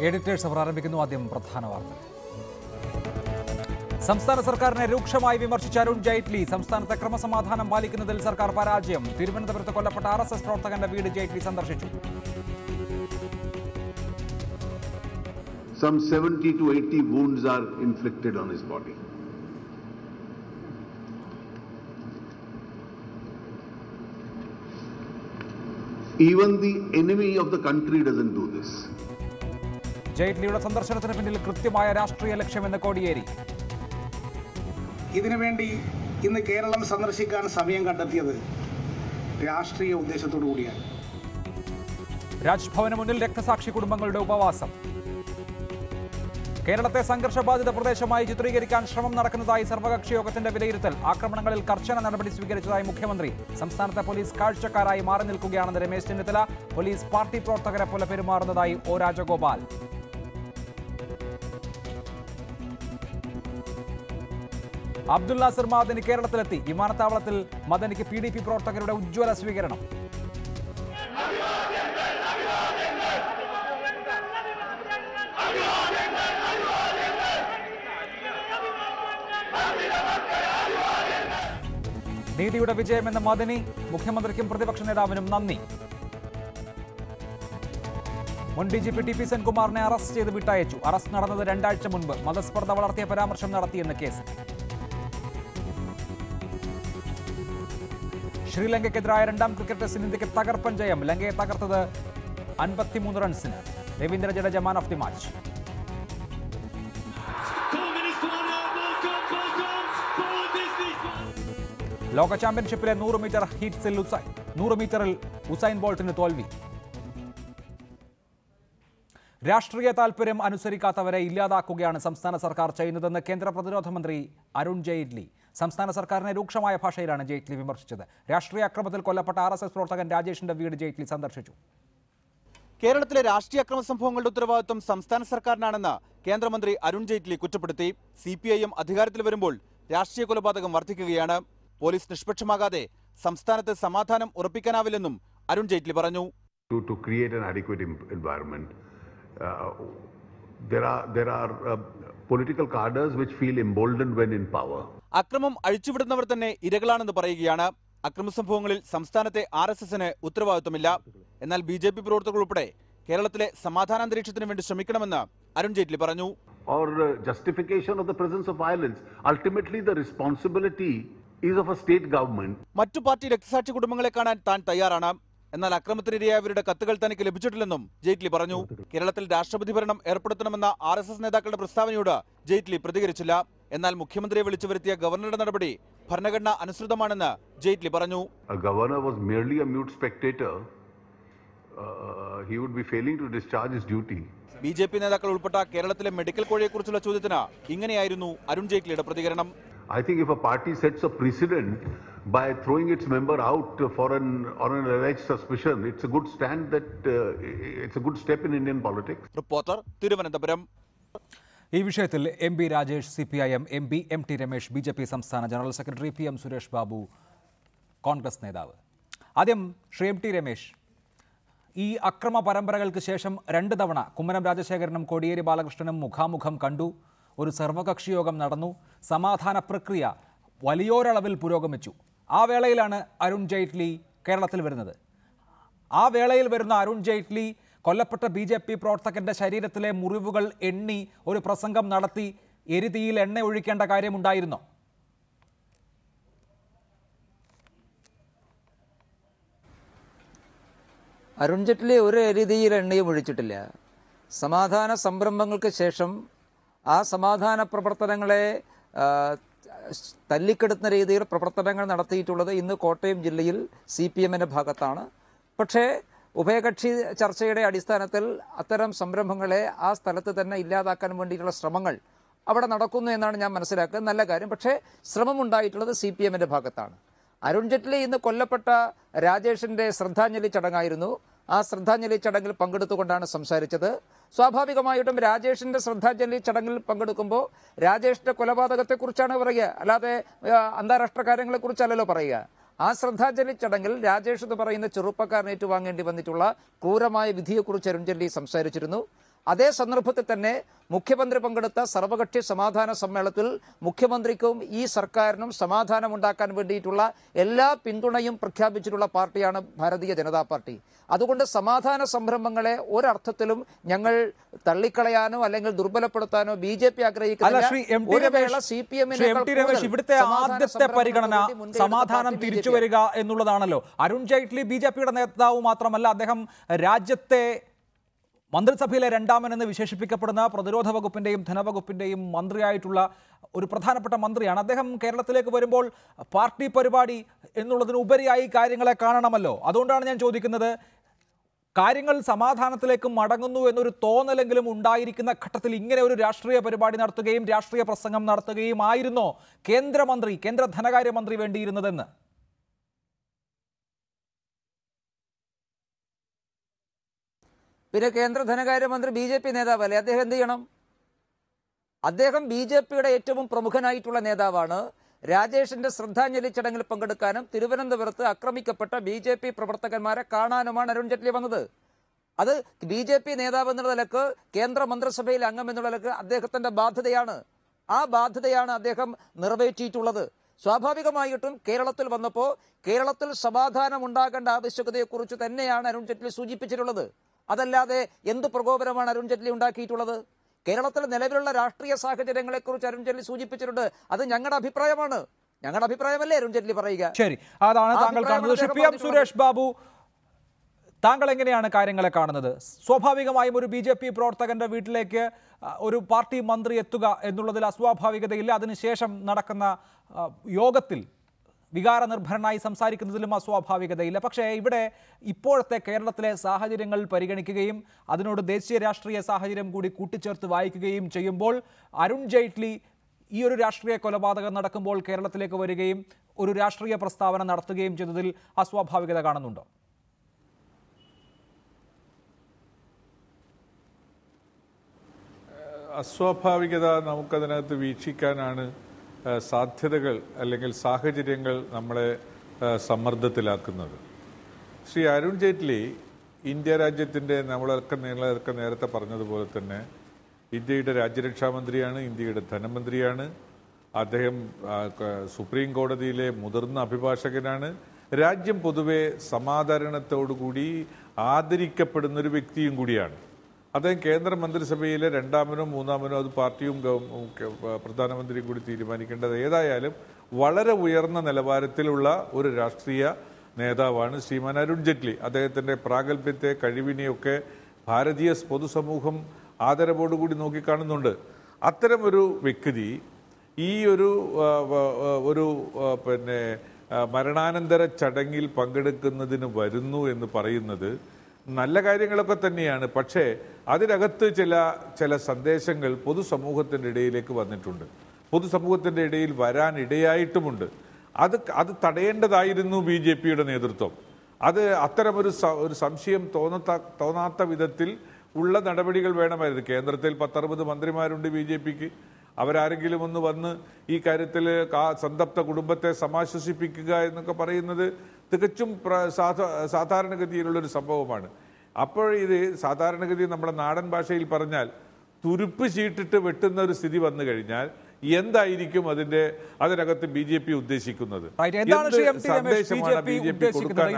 Editors അവർ ആരംഭിക്കുന്നു. ആദ്യം പ്രധാന വാർത്ത. സംസ്ഥാന സർക്കാരിനെ രൂക്ഷമായി വിമർശിച്ച അരുൺ ജെയ്റ്റ്ലി. സംസ്ഥാനത്തെ ക്രമസമാധാനം പാലിക്കുന്നതിൽ സർക്കാർ പരാജയം. തിരുവനന്തപുരത്ത് കൊല്ലപ്പെട്ട RSS പ്രവർത്തകന്റെ വീട് ജെയ്റ്റ്ലി സന്ദർശിച്ചു. Some 70 to 80 wounds are inflicted on his body. Even the enemy of the country doesn't do this. ജെയ്റ്റ്ലിയുടെ സന്ദർശനത്തിന് പിന്നിൽ കൃത്യമായ രാഷ്ട്രീയ ലക്ഷ്യമെന്ന് കോടിയേരി. ഇതിനുവേണ്ടി ഇന്ന് കേരളം സന്ദർശിക്കാൻ സമയം കണ്ടെത്തിയത് രാഷ്ട്രീയ ഉദ്ദേശത്തോടു കൂടിയാണ്. രാജ്ഭവന് മുന്നിൽ രക്തസാക്ഷി കുടുംബങ്ങളുടെ ഉപവാസം. കേരളത്തെ സംഘർഷബാധിത പ്രദേശമായി ചിത്രീകരിക്കാൻ ശ്രമം നടക്കുന്നതായി സർവകക്ഷി യോഗത്തിന്റെ വിലയിരുത്തൽ. ആക്രമണങ്ങളിൽ കർശന നടപടി സ്വീകരിച്ചതായി മുഖ്യമന്ത്രി. സംസ്ഥാനത്തെ പോലീസ് കാഴ്ചക്കാരായി മാറി നിൽക്കുകയാണെന്ന് രമേശ് ചെന്നിത്തല. പോലീസ് പാർട്ടി പ്രവർത്തകരെ പോലെ പെരുമാറുന്നതായി ഒ രാജഗോപാൽ. അബ്ദുൽ നാസർ മദനി കേരളത്തിലെത്തി. വിമാനത്താവളത്തിൽ മദനിക്ക് PDP പ്രവർത്തകരുടെ ഉജ്ജ്വല സ്വീകരണം. നീതിയുടെ വിജയമെന്ന മദനി. മുഖ്യമന്ത്രിക്കും പ്രതിപക്ഷ നേതാവിനും നന്ദി. മുൻ DGP TP സെൻകുമാറിനെ അറസ്റ്റ് ചെയ്ത് വിട്ടയച്ചു. അറസ്റ്റ് നടന്നത് 2 ആഴ്ച മുൻപ്. മതസ്പർദ്ധ വളർത്തിയ പരാമർശം നടത്തിയെന്ന് കേസ്. ശ്രീലങ്കയ്ക്കെതിരായ 2ാം ക്രിക്കറ്റ് ടെസ്റ്റിൽ ഇന്ത്യക്ക് തകർപ്പൻ ജയം. ലങ്കയെ തകർത്തത് 53 റൺസിന്. Ravindra Jadeja man of the match. ലോക ചാമ്പ്യൻഷിപ്പിലെ 100 മീറ്റർ ഹീറ്റ്സിൽ 100 മീറ്ററിൽ ഉസൈൻ ബോൾട്ടിന് തോൽവി. രാഷ്ട്രീയ താൽപര്യം അനുസരിക്കാത്തവരെ ഇല്ലാതാക്കുകയാണ് സംസ്ഥാന സർക്കാർ ചെയ്യുന്നതെന്ന് കേന്ദ്ര പ്രതിരോധ മന്ത്രി അരുൺ ജെയ്റ്റ്ലി. സംസ്ഥാന സർക്കാരിനെ രൂക്ഷമായ ഭാഷയിലാണ് ജെയ്റ്റ്ലി വിമർശിച്ചത്. രാഷ്ട്രീയ അക്രമത്തിൽ കൊല്ലപ്പെട്ട RSS പ്രവർത്തകൻ രാജേഷിന്റെ വീട് ജെയ്റ്റ്ലി സന്ദർശിച്ചു. കേരളത്തിലെ രാഷ്ട്രീയ അക്രമ സംഭവങ്ങളുടെ ഉത്തരവാദിത്വം സംസ്ഥാന സർക്കാരിനാണെന്ന് കേന്ദ്രമന്ത്രി അരുൺ ജെയ്റ്റ്ലി കുറ്റപ്പെടുത്തി. CPIM അധികാരത്തിൽ വരുമ്പോൾ രാഷ്ട്രീയ കൊലപാതകം വർദ്ധിക്കുകയാണ്. പോലീസ് നിഷ്പക്ഷമാകാതെ സംസ്ഥാനത്ത് സമാധാനം ഉറപ്പിക്കാനാവില്ലെന്നും അരുൺ ജെയ്റ്റ്ലി പറഞ്ഞു. To create an adequate environment, there are political cadres which feel emboldened when in power. അക്രമം അഴിച്ചുവിടുന്നവർ തന്നെ ഇരകളാണെന്ന് പറയുകയാണ്. അക്രമ സംഭവങ്ങളിൽ സംസ്ഥാനത്തെ RSSന് ഉത്തരവാദിത്വമില്ല. എന്നാൽ BJP പ്രവർത്തകർ ഉൾപ്പെടെ കേരളത്തിലെ സമാധാനാന്തരീക്ഷത്തിന് വേണ്ടി ശ്രമിക്കണമെന്ന് അരുൺ ജെയ്റ്റ്ലി പറഞ്ഞു. Or justification of the presence of violence. Ultimately, the responsibility is of a state government. മറ്റു പാർട്ടി രക്തസാക്ഷി കുടുംബങ്ങളെ കാണാൻ താൻ തയ്യാറാണ്. എന്നാൽ അക്രമത്തിനിരയായവരുടെ കത്തുകൾ തനിക്ക് ലഭിച്ചിട്ടില്ലെന്നും ജെയ്റ്റ്ലി പറഞ്ഞു. കേരളത്തിൽ രാഷ്ട്രപതി ഭരണം ഏർപ്പെടുത്തണമെന്ന RSS നേതാക്കളുടെ പ്രസ്താവനയോട് ജെയ്റ്റ്ലി പ്രതികരിച്ചില്ല. എന്നാൽ മുഖ്യമന്ത്രിയെ വിളിച്ചു വരുത്തിയ ഗവർണറുടെ നടപടി ഭരണഘടന അനുസൃതമാണെന്ന് ജെയ്റ്റ്ലി പറഞ്ഞു. A governor was merely a mute spectator. He would be failing to discharge his duty. BJP നേതാക്കൾ ഉൾപ്പെട്ട കേരളത്തിലെ മെഡിക്കൽ കോഴയെക്കുറിച്ചുള്ള ചോദ്യത്തിന് ഇങ്ങനെയായിരുന്നു അരുൺ ജെയ്റ്റ്ലിയുടെ പ്രതികരണം. I think if a party sets a precedent by throwing its member out on an alleged suspicion, it's a good stand that it's a good step in Indian politics. Reporter Thiruvananthapuram. ഈ വിഷയത്തിൽ MP Rajesh CPIM MP MT Ramesh BJP സംസ്ഥാന general secretary PM Suresh Babu Congress നേതാവ്. ആദ്യം Shri MT Ramesh, ഈ അക്രമ പരമ്പരകൾക്ക് ശേഷം 2 തവണ കുമ്മനം രാജശേഖരനും കോടിയേരി ബാലകൃഷ്ണനും മുഖാമുഖം കണ്ടു. ഒരു സർവകക്ഷി യോഗം നടന്നു. സമാധാന പ്രക്രിയ വലിയൊരളവിൽ പുരോഗമിച്ചു. ആ വേളയിലാണ് അരുൺ ജെയ്റ്റ്ലി കേരളത്തിൽ വരുന്നത്. ആ വേളയിൽ വരുന്ന അരുൺ ജെയ്റ്റ്ലി കൊല്ലപ്പെട്ട BJP പ്രവർത്തകന്റെ ശരീരത്തിലെ മുറിവുകൾ എണ്ണി ഒരു പ്രസംഗം നടത്തി. എരിതീയിൽ എണ്ണ ഒഴിക്കേണ്ട കാര്യമുണ്ടായിരുന്നോ? അരുൺ ജെയ്റ്റ്ലി ഒരു എരിതിയിൽ എണ്ണയും ഒഴിച്ചിട്ടില്ല. സമാധാന സംരംഭങ്ങൾക്ക് ശേഷം ആ സമാധാന പ്രവർത്തനങ്ങളെ തല്ലിക്കെടുത്തുന്ന രീതിയിൽ പ്രവർത്തനങ്ങൾ നടത്തിയിട്ടുള്ളത് ഇന്ന് കോട്ടയം ജില്ലയിൽ CPMന്റെ ഭാഗത്താണ്. പക്ഷേ ഉഭയകക്ഷി ചർച്ചയുടെ അടിസ്ഥാനത്തിൽ അത്തരം സംരംഭങ്ങളെ ആ സ്ഥലത്ത് തന്നെ ഇല്ലാതാക്കാൻ വേണ്ടിയിട്ടുള്ള ശ്രമങ്ങൾ അവിടെ നടക്കുന്നു എന്നാണ് ഞാൻ മനസ്സിലാക്കുന്നത്. നല്ല കാര്യം. പക്ഷേ ശ്രമമുണ്ടായിട്ടുള്ളത് CPMന്റെ ഭാഗത്താണ്. അരുൺ ജെയ്റ്റ്ലി ഇന്ന് കൊല്ലപ്പെട്ട രാജേഷിന്റെ ശ്രദ്ധാഞ്ജലി ചടങ്ങായിരുന്നു. ആ ശ്രദ്ധാഞ്ജലി ചടങ്ങിൽ പങ്കെടുത്തുകൊണ്ടാണ് സംസാരിച്ചത്. സ്വാഭാവികമായിട്ടും രാജേഷിന്റെ ശ്രദ്ധാഞ്ജലി ചടങ്ങിൽ പങ്കെടുക്കുമ്പോൾ രാജേഷിന്റെ കൊലപാതകത്തെക്കുറിച്ചാണ് പറയുക, അല്ലാതെ അന്താരാഷ്ട്ര കാര്യങ്ങളെക്കുറിച്ചല്ലല്ലോ പറയുക. ആ ശ്രദ്ധാഞ്ജലി ചടങ്ങിൽ രാജേഷ് എന്ന് പറയുന്ന ചെറുപ്പക്കാരൻ ഏറ്റുവാങ്ങേണ്ടി വന്നിട്ടുള്ള ക്രൂരമായ വിധിയെക്കുറിച്ച് അരുൺ ജെയ്റ്റ്ലി സംസാരിച്ചിരുന്നു. അതേ സന്ദർഭത്തിൽ തന്നെ മുഖ്യമന്ത്രി പങ്കെടുത്ത സർവകക്ഷി സമാധാന സമ്മേളനത്തിൽ മുഖ്യമന്ത്രിക്കും ഈ സർക്കാരിനും സമാധാനം ഉണ്ടാക്കാൻ വേണ്ടിയിട്ടുള്ള എല്ലാ പിന്തുണയും പ്രഖ്യാപിച്ചിട്ടുള്ള പാർട്ടിയാണ് ഭാരതീയ ജനതാ പാർട്ടി. അതുകൊണ്ട് സമാധാന സംരംഭങ്ങളെ ഒരർത്ഥത്തിലും ഞങ്ങൾ തള്ളിക്കളയാനോ അല്ലെങ്കിൽ ദുർബലപ്പെടുത്താനോ BJP ആഗ്രഹിക്കുന്നില്ല. ഇവിടുത്തെ ആദ്യത്തെ പരിഗണന സമാധാനം തിരിച്ചു വരിക എന്നുള്ളതാണല്ലോ. അരുൺ ജെയ്റ്റ്ലി BJPയുടെ നേതാവ് മാത്രമല്ല, അദ്ദേഹം രാജ്യത്തെ മന്ത്രിസഭയിലെ രണ്ടാമനെന്ന് വിശേഷിപ്പിക്കപ്പെടുന്ന പ്രതിരോധ വകുപ്പിന്റെയും ധനവകുപ്പിന്റെയും മന്ത്രിയായിട്ടുള്ള ഒരു പ്രധാനപ്പെട്ട മന്ത്രിയാണ്. അദ്ദേഹം കേരളത്തിലേക്ക് വരുമ്പോൾ പാർട്ടി പരിപാടി എന്നുള്ളതിനുപരിയായി കാര്യങ്ങളെ കാണണമല്ലോ. അതുകൊണ്ടാണ് ഞാൻ ചോദിക്കുന്നത്, കാര്യങ്ങൾ സമാധാനത്തിലേക്ക് മടങ്ങുന്നു എന്നൊരു തോന്നലെങ്കിലും ഉണ്ടായിരിക്കുന്ന ഘട്ടത്തിൽ ഇങ്ങനെ ഒരു രാഷ്ട്രീയ പരിപാടി നടത്തുകയും രാഷ്ട്രീയ പ്രസംഗം നടത്തുകയും ആയിരുന്നോ കേന്ദ്ര ധനകാര്യമന്ത്രി വേണ്ടിയിരുന്നതെന്ന്? പിന്നെ കേന്ദ്ര ധനകാര്യമന്ത്രി BJP നേതാവല്ലേ, അദ്ദേഹം എന്ത് ചെയ്യണം? അദ്ദേഹം BJPയുടെ ഏറ്റവും പ്രമുഖനായിട്ടുള്ള നേതാവാണ്. രാജേഷിന്റെ ശ്രദ്ധാഞ്ജലി ചടങ്ങിൽ പങ്കെടുക്കാനും തിരുവനന്തപുരത്ത് ആക്രമിക്കപ്പെട്ട BJP പ്രവർത്തകന്മാരെ കാണാനുമാണ് അരുൺ ജെയ്റ്റ്ലി വന്നത്. അത് BJP നേതാവ് എന്നുള്ള നിലക്ക്, കേന്ദ്ര മന്ത്രിസഭയിൽ അംഗം എന്നുള്ള നിലക്ക് അദ്ദേഹത്തിന്റെ ബാധ്യതയാണ്. ആ ബാധ്യതയാണ് അദ്ദേഹം നിറവേറ്റിയിട്ടുള്ളത്. സ്വാഭാവികമായിട്ടും കേരളത്തിൽ വന്നപ്പോൾ കേരളത്തിൽ സമാധാനം ഉണ്ടാകേണ്ട ആവശ്യകതയെക്കുറിച്ച് തന്നെയാണ് അരുൺ ജെയ്റ്റ്ലി സൂചിപ്പിച്ചിട്ടുള്ളത്. അതല്ലാതെ എന്ത് പ്രകോപനമാണ് അരുൺ ജെയ്റ്റ്ലി ഉണ്ടാക്കിയിട്ടുള്ളത്? കേരളത്തിലെ നിലവിലുള്ള രാഷ്ട്രീയ സാഹചര്യങ്ങളെക്കുറിച്ച് അരുൺ ജെയ്റ്റ്ലി സൂചിപ്പിച്ചിട്ടുണ്ട്. അത് ഞങ്ങളുടെ അഭിപ്രായമാണ്. ഞങ്ങളുടെ അഭിപ്രായമല്ലേ അരുൺ ജെയ്റ്റ്ലി പറയുക? ശരി, അതാണ് താങ്കൾ കാണുന്നത്. സുരേഷ് ബാബു, താങ്കൾ എങ്ങനെയാണ് കാര്യങ്ങളെ കാണുന്നത്? സ്വാഭാവികമായും ഒരു BJP പ്രവർത്തകന്റെ വീട്ടിലേക്ക് ഒരു പാർട്ടി മന്ത്രി എത്തുക എന്നുള്ളതിൽ അസ്വാഭാവികതയില്ല. അതിനുശേഷം നടക്കുന്ന യോഗത്തിൽ വികാരനിർഭരനായി സംസാരിക്കുന്നതിലും അസ്വാഭാവികതയില്ല. പക്ഷേ ഇവിടെ ഇപ്പോഴത്തെ കേരളത്തിലെ സാഹചര്യങ്ങൾ പരിഗണിക്കുകയും അതിനോട് ദേശീയ രാഷ്ട്രീയ സാഹചര്യം കൂടി കൂട്ടിച്ചേർത്ത് വായിക്കുകയും ചെയ്യുമ്പോൾ അരുൺ ജെയ്റ്റ്ലി ഈ ഒരു രാഷ്ട്രീയ കൊലപാതകം നടക്കുമ്പോൾ കേരളത്തിലേക്ക് വരികയും ഒരു രാഷ്ട്രീയ പ്രസ്താവന നടത്തുകയും ചെയ്തതിൽ അസ്വാഭാവികത കാണുന്നുണ്ടോ? അസ്വാഭാവികത നമുക്കതിനകത്ത് വീക്ഷിക്കാനാണ് സാധ്യതകൾ അല്ലെങ്കിൽ സാഹചര്യങ്ങൾ നമ്മളെ സമ്മർദ്ദത്തിലാക്കുന്നത്. ശ്രീ അരുൺ ജെയ്റ്റ്ലി ഇന്ത്യ രാജ്യത്തിൻ്റെ നമ്മളൊക്കെ നേരത്തെ പറഞ്ഞതുപോലെ തന്നെ ഇന്ത്യയുടെ രാജ്യരക്ഷാമന്ത്രിയാണ്, ഇന്ത്യയുടെ ധനമന്ത്രിയാണ്. അദ്ദേഹം സുപ്രീം കോടതിയിലെ മുതിർന്ന അഭിഭാഷകനാണ്. രാജ്യം പൊതുവെ സമാധാനത്തോടുകൂടി ആദരിക്കപ്പെടുന്നൊരു വ്യക്തിയും കൂടിയാണ്. അദ്ദേഹം കേന്ദ്ര മന്ത്രിസഭയിലെ രണ്ടാമനോ മൂന്നാമനോ അത് പാർട്ടിയും പ്രധാനമന്ത്രിയും കൂടി തീരുമാനിക്കേണ്ടത്. ഏതായാലും വളരെ ഉയർന്ന നിലവാരത്തിലുള്ള ഒരു രാഷ്ട്രീയ നേതാവാണ് ശ്രീമാൻ അരുൺ ജെയ്റ്റ്ലി. അദ്ദേഹത്തിൻ്റെ പ്രാഗൽഭ്യത്തെ, കഴിവിനെയൊക്കെ ഭാരതീയ പൊതുസമൂഹം ആദരവോടുകൂടി നോക്കിക്കാണുന്നുണ്ട്. അത്തരമൊരു വ്യക്തി ഈ ഒരു മരണാനന്തര ചടങ്ങിൽ പങ്കെടുക്കുന്നതിന് വരുന്നു എന്ന് പറയുന്നത് നല്ല കാര്യങ്ങളൊക്കെ തന്നെയാണ്. പക്ഷേ അതിനകത്ത് ചില സന്ദേശങ്ങൾ പൊതുസമൂഹത്തിൻ്റെ ഇടയിലേക്ക് വന്നിട്ടുണ്ട്, പൊതുസമൂഹത്തിൻ്റെ ഇടയിൽ വരാൻ ഇടയായിട്ടുമുണ്ട്. അത് തടയേണ്ടതായിരുന്നു BJPയുടെ നേതൃത്വം. അത് അത്തരമൊരു സംശയം തോന്നാത്ത വിധത്തിൽ ഉള്ള നടപടികൾ വേണമായിരുന്നു. കേന്ദ്രത്തിൽ 10-60 മന്ത്രിമാരുണ്ട് BJPക്ക്. അവരാരെങ്കിലും ഒന്ന് വന്ന് ഈ കാര്യത്തിൽ സന്തപ്ത കുടുംബത്തെ സമാശ്വസിപ്പിക്കുക എന്നൊക്കെ പറയുന്നത് തികച്ചും സാധാരണഗതിയിലുള്ളൊരു സംഭവമാണ്. അപ്പോൾ ഇത് സാധാരണഗതി നമ്മുടെ നാടൻ ഭാഷയിൽ പറഞ്ഞാൽ തുരുപ്പ് ചീട്ടിട്ട് വെട്ടുന്ന ഒരു സ്ഥിതി വന്നു കഴിഞ്ഞാൽ എന്തായിരിക്കും അതിനകത്ത് BJP ഉദ്ദേശിക്കുന്നത്? സന്ദേശമാണ് BJP കൊടുക്കാൻ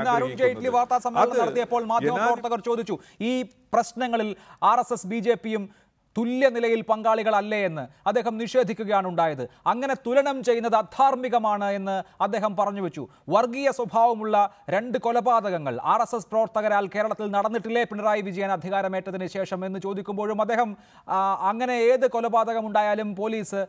നടത്തിയപ്പോൾ മാധ്യമപ്രവർത്തകർ ചോദിച്ചു, ഈ പ്രശ്നങ്ങളിൽ RSS BJPയും തുല്യ നിലയിൽ പങ്കാളികളല്ലേ എന്ന്. അദ്ദേഹം നിഷേധിക്കുകയാണ് ഉണ്ടായത്. അങ്ങനെ തുലനം ചെയ്യുന്നത് അധാർമികമാണ് എന്ന് അദ്ദേഹം പറഞ്ഞു വെച്ചു. വർഗീയ സ്വഭാവമുള്ള 2 കൊലപാതകങ്ങൾ RSS പ്രവർത്തകരാൽ കേരളത്തിൽ നടന്നിട്ടില്ലേ പിണറായി വിജയൻ അധികാരമേറ്റതിന് ശേഷം എന്ന് ചോദിക്കുമ്പോഴും അദ്ദേഹം അങ്ങനെ ഏത് കൊലപാതകം ഉണ്ടായാലും പോലീസ്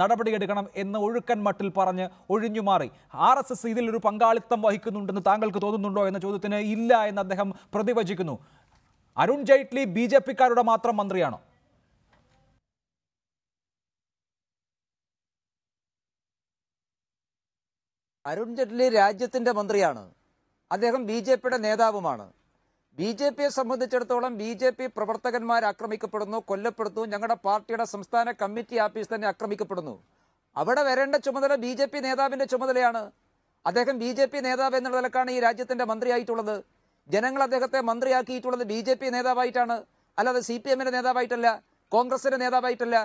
നടപടിയെടുക്കണം എന്ന് ഒഴുക്കൻ മട്ടിൽ പറഞ്ഞ് ഒഴിഞ്ഞുമാറി. RSS ഇതിലൊരു പങ്കാളിത്തം വഹിക്കുന്നുണ്ടെന്ന് താങ്കൾക്ക് തോന്നുന്നുണ്ടോ എന്ന ചോദ്യത്തിന് ഇല്ല എന്ന് അദ്ദേഹം പ്രതിവചിക്കുന്നു. അരുൺ ജെയ്റ്റ്ലി BJPക്കാരുടെ മാത്രം മന്ത്രിയാണോ? അരുൺ ജെയ്റ്റ്ലി രാജ്യത്തിന്റെ മന്ത്രിയാണ്. അദ്ദേഹം BJPയുടെ നേതാവുമാണ്. BJPയെ സംബന്ധിച്ചിടത്തോളം BJP പ്രവർത്തകന്മാർ ആക്രമിക്കപ്പെടുന്നു, കൊല്ലപ്പെടുന്നു. ഞങ്ങളുടെ പാർട്ടിയുടെ സംസ്ഥാന കമ്മിറ്റി ആഫീസ് തന്നെ ആക്രമിക്കപ്പെടുന്നു. അവിടെ വരേണ്ട ചുമതല BJP നേതാവിന്റെ ചുമതലയാണ്. അദ്ദേഹം BJP നേതാവ് എന്നുള്ള നിലക്കാണ് ഈ രാജ്യത്തിന്റെ മന്ത്രിയായിട്ടുള്ളത്. ജനങ്ങൾ അദ്ദേഹത്തെ മന്ത്രിയാക്കിയിട്ടുള്ളത് BJP നേതാവായിട്ടാണ്. അല്ലാതെ CPM നേതാവായിട്ടല്ല, കോൺഗ്രസിന്റെ നേതാവായിട്ടല്ല.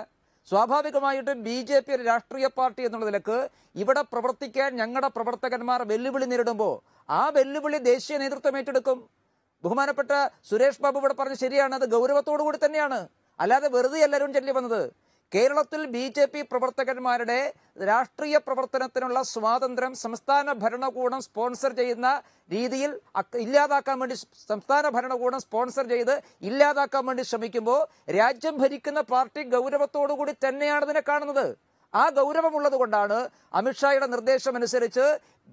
സ്വാഭാവികമായിട്ടും BJP ഒരു രാഷ്ട്രീയ പാർട്ടി എന്നുള്ള നിലക്ക് ഇവിടെ പ്രവർത്തിക്കാൻ ഞങ്ങളുടെ പ്രവർത്തകന്മാർ വെല്ലുവിളി നേരിടുമ്പോൾ ആ വെല്ലുവിളി ദേശീയ നേതൃത്വം ഏറ്റെടുക്കും. ബഹുമാനപ്പെട്ട സുരേഷ് ബാബു ഇവിടെ പറഞ്ഞ് ശരിയാണ്, അത് ഗൗരവത്തോടു കൂടി തന്നെയാണ്, അല്ലാതെ വെറുതെ എല്ലാവരും ചൊല്ലി വന്നത്. കേരളത്തിൽ BJP പ്രവർത്തകന്മാരുടെ രാഷ്ട്രീയ പ്രവർത്തനത്തിനുള്ള സ്വാതന്ത്ര്യം സംസ്ഥാന ഭരണകൂടം സ്പോൺസർ ചെയ്യുന്ന രീതിയിൽ ഇല്ലാതാക്കാൻ വേണ്ടി, സംസ്ഥാന ഭരണകൂടം സ്പോൺസർ ചെയ്ത് ഇല്ലാതാക്കാൻ വേണ്ടി ശ്രമിക്കുമ്പോൾ രാജ്യം ഭരിക്കുന്ന പാർട്ടി ഗൗരവത്തോടു കൂടി തന്നെയാണ് ഇതിനെ കാണുന്നത്. ആ ഗൗരവമുള്ളത് കൊണ്ടാണ് അമിത്ഷായുടെ നിർദ്ദേശമനുസരിച്ച്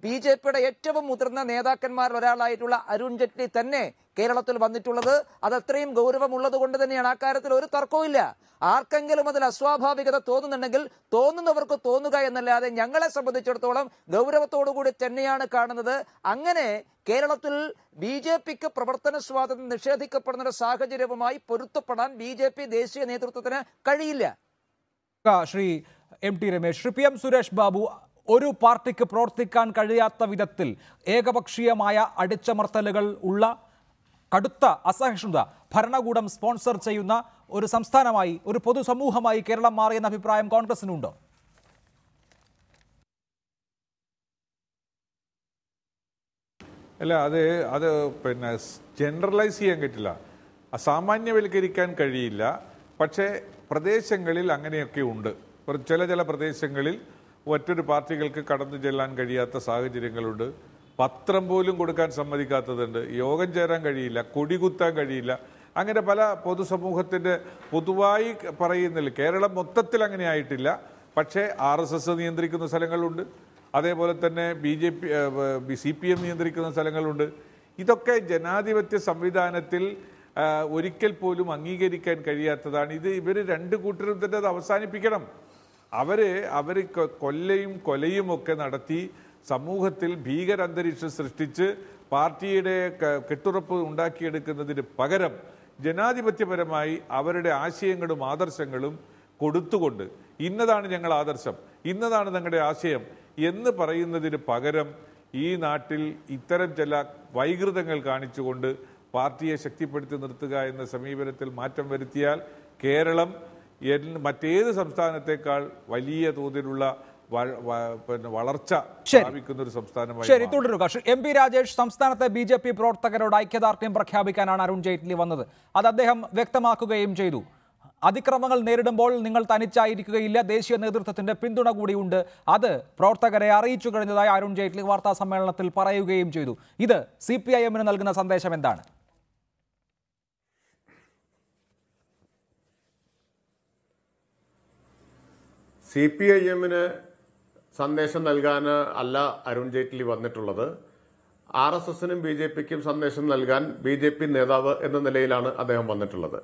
BJPയുടെ ഏറ്റവും മുതിർന്ന നേതാക്കന്മാരിൽ ഒരാളായിട്ടുള്ള അരുൺ ജെയ്റ്റ്ലി തന്നെ കേരളത്തിൽ വന്നിട്ടുള്ളത്. അത് അത്രയും ഗൗരവമുള്ളത് കൊണ്ട് തന്നെയാണ്. ആ കാര്യത്തിൽ ഒരു തർക്കവുമില്ല. ആർക്കെങ്കിലും അതിൽ അസ്വാഭാവികത തോന്നുന്നുണ്ടെങ്കിൽ തോന്നുന്നവർക്ക് തോന്നുക എന്നല്ലാതെ ഞങ്ങളെ സംബന്ധിച്ചിടത്തോളം ഗൗരവത്തോടുകൂടി തന്നെയാണ് കാണുന്നത്. അങ്ങനെ കേരളത്തിൽ BJPക്ക് പ്രവർത്തന സ്വാതന്ത്ര്യം നിഷേധിക്കപ്പെടുന്ന ഒരു സാഹചര്യവുമായി പൊരുത്തപ്പെടാൻ BJP ദേശീയ നേതൃത്വത്തിന് കഴിയില്ല. ശ്രീ MT രമേശ്, ശ്രീ PM സുരേഷ് ബാബു, ഒരു പാർട്ടിക്ക് പ്രവർത്തിക്കാൻ കഴിയാത്ത വിധത്തിൽ ഏകപക്ഷീയമായ അടിച്ചമർത്തലുകൾ ഉള്ള കടുത്ത അസഹിഷ്ണുത ഭരണകൂടം സ്പോൺസർ ചെയ്യുന്ന ഒരു സംസ്ഥാനമായി, ഒരു പൊതുസമൂഹമായി കേരളം മാറിയെന്ന അഭിപ്രായം കോൺഗ്രസിനുണ്ടോ? അല്ല, അത് പിന്നെ ജനറലൈസ് ചെയ്യാൻ പറ്റില്ല, അസാമാന്യവൽക്കരിക്കാൻ കഴിയില്ല. പക്ഷേ പ്രദേശങ്ങളിൽ അങ്ങനെയൊക്കെ ഉണ്ട്. ചില പ്രദേശങ്ങളിൽ മറ്റൊരു പാർട്ടികൾക്ക് കടന്നു ചെല്ലാൻ കഴിയാത്ത സാഹചര്യങ്ങളുണ്ട്. പത്രം പോലും കൊടുക്കാൻ സമ്മതിക്കാത്തതുണ്ട്. യോഗം ചേരാൻ കഴിയില്ല, കൊടികുത്താൻ കഴിയില്ല. അങ്ങനെ പല പൊതുസമൂഹത്തിൻ്റെ പൊതുവായി പറയുന്നില്ല. കേരളം മൊത്തത്തിൽ അങ്ങനെ ആയിട്ടില്ല. പക്ഷേ RSS നിയന്ത്രിക്കുന്ന സ്ഥലങ്ങളുണ്ട്, അതേപോലെ തന്നെ BJP CPM നിയന്ത്രിക്കുന്ന സ്ഥലങ്ങളുണ്ട്. ഇതൊക്കെ ജനാധിപത്യ സംവിധാനത്തിൽ ഒരിക്കൽ പോലും അംഗീകരിക്കാൻ കഴിയാത്തതാണ്. ഇവർ രണ്ട് കൂട്ടരും തന്നെ അത് അവസാനിപ്പിക്കണം. അവർ കൊല്ലയും കൊലയും ഒക്കെ നടത്തി സമൂഹത്തിൽ ഭീകരാന്തരീക്ഷം സൃഷ്ടിച്ച് പാർട്ടിയുടെ കെട്ടുറപ്പ് ഉണ്ടാക്കിയെടുക്കുന്നതിന് പകരം ജനാധിപത്യപരമായി അവരുടെ ആശയങ്ങളും ആദർശങ്ങളും കൊടുത്തുകൊണ്ട് ഇന്നതാണ് ഞങ്ങൾ ആദർശം, ഇന്നതാണ് ഞങ്ങളുടെ ആശയം എന്ന് പറയുന്നതിന് പകരം ഈ നാട്ടിൽ ഇത്തരം ചില വൈകൃതങ്ങൾ കാണിച്ചുകൊണ്ട് പാർട്ടിയെ ശക്തിപ്പെടുത്തി നിർത്തുക എന്ന സമീപനത്തിൽ മാറ്റം വരുത്തിയാൽ കേരളം മറ്റേത് സംസ്ഥാനത്തേക്കാൾ വലിയ തോതിലുള്ള വളർച്ച സ്ഥാപിക്കുന്ന ഒരു സംസ്ഥാനമായി. ശരി, തുടരുക. MP രാജേഷ്, സംസ്ഥാനത്തെ BJP പ്രവർത്തകരോട് ഐക്യദാർഢ്യം പ്രഖ്യാപിക്കാനാണ് അരുൺ ജെയ്റ്റ്ലി വന്നത്. അത് അദ്ദേഹം വ്യക്തമാക്കുകയും ചെയ്തു. അതിക്രമങ്ങൾ നേരിടുമ്പോൾ നിങ്ങൾ തനിച്ചായിരിക്കുകയില്ല, ദേശീയ നേതൃത്വത്തിന്റെ പിന്തുണ കൂടിയുണ്ട്. അത് പ്രവർത്തകരെ അറിയിച്ചു കഴിഞ്ഞതായി അരുൺ ജെയ്റ്റ്ലി വാർത്താ സമ്മേളനത്തിൽ പറയുകയും ചെയ്തു. ഇത് CPIM-ന് നൽകുന്ന സന്ദേശം എന്താണ്? CPIM-ന് സന്ദേശം നൽകാൻ അല്ല അരുൺ ജെയ്റ്റ്ലി വന്നിട്ടുള്ളത്. RSS-നും BJP-ക്കും സന്ദേശം നൽകാൻ BJP നേതാവ് എന്ന നിലയിലാണ് അദ്ദേഹം വന്നിട്ടുള്ളത്.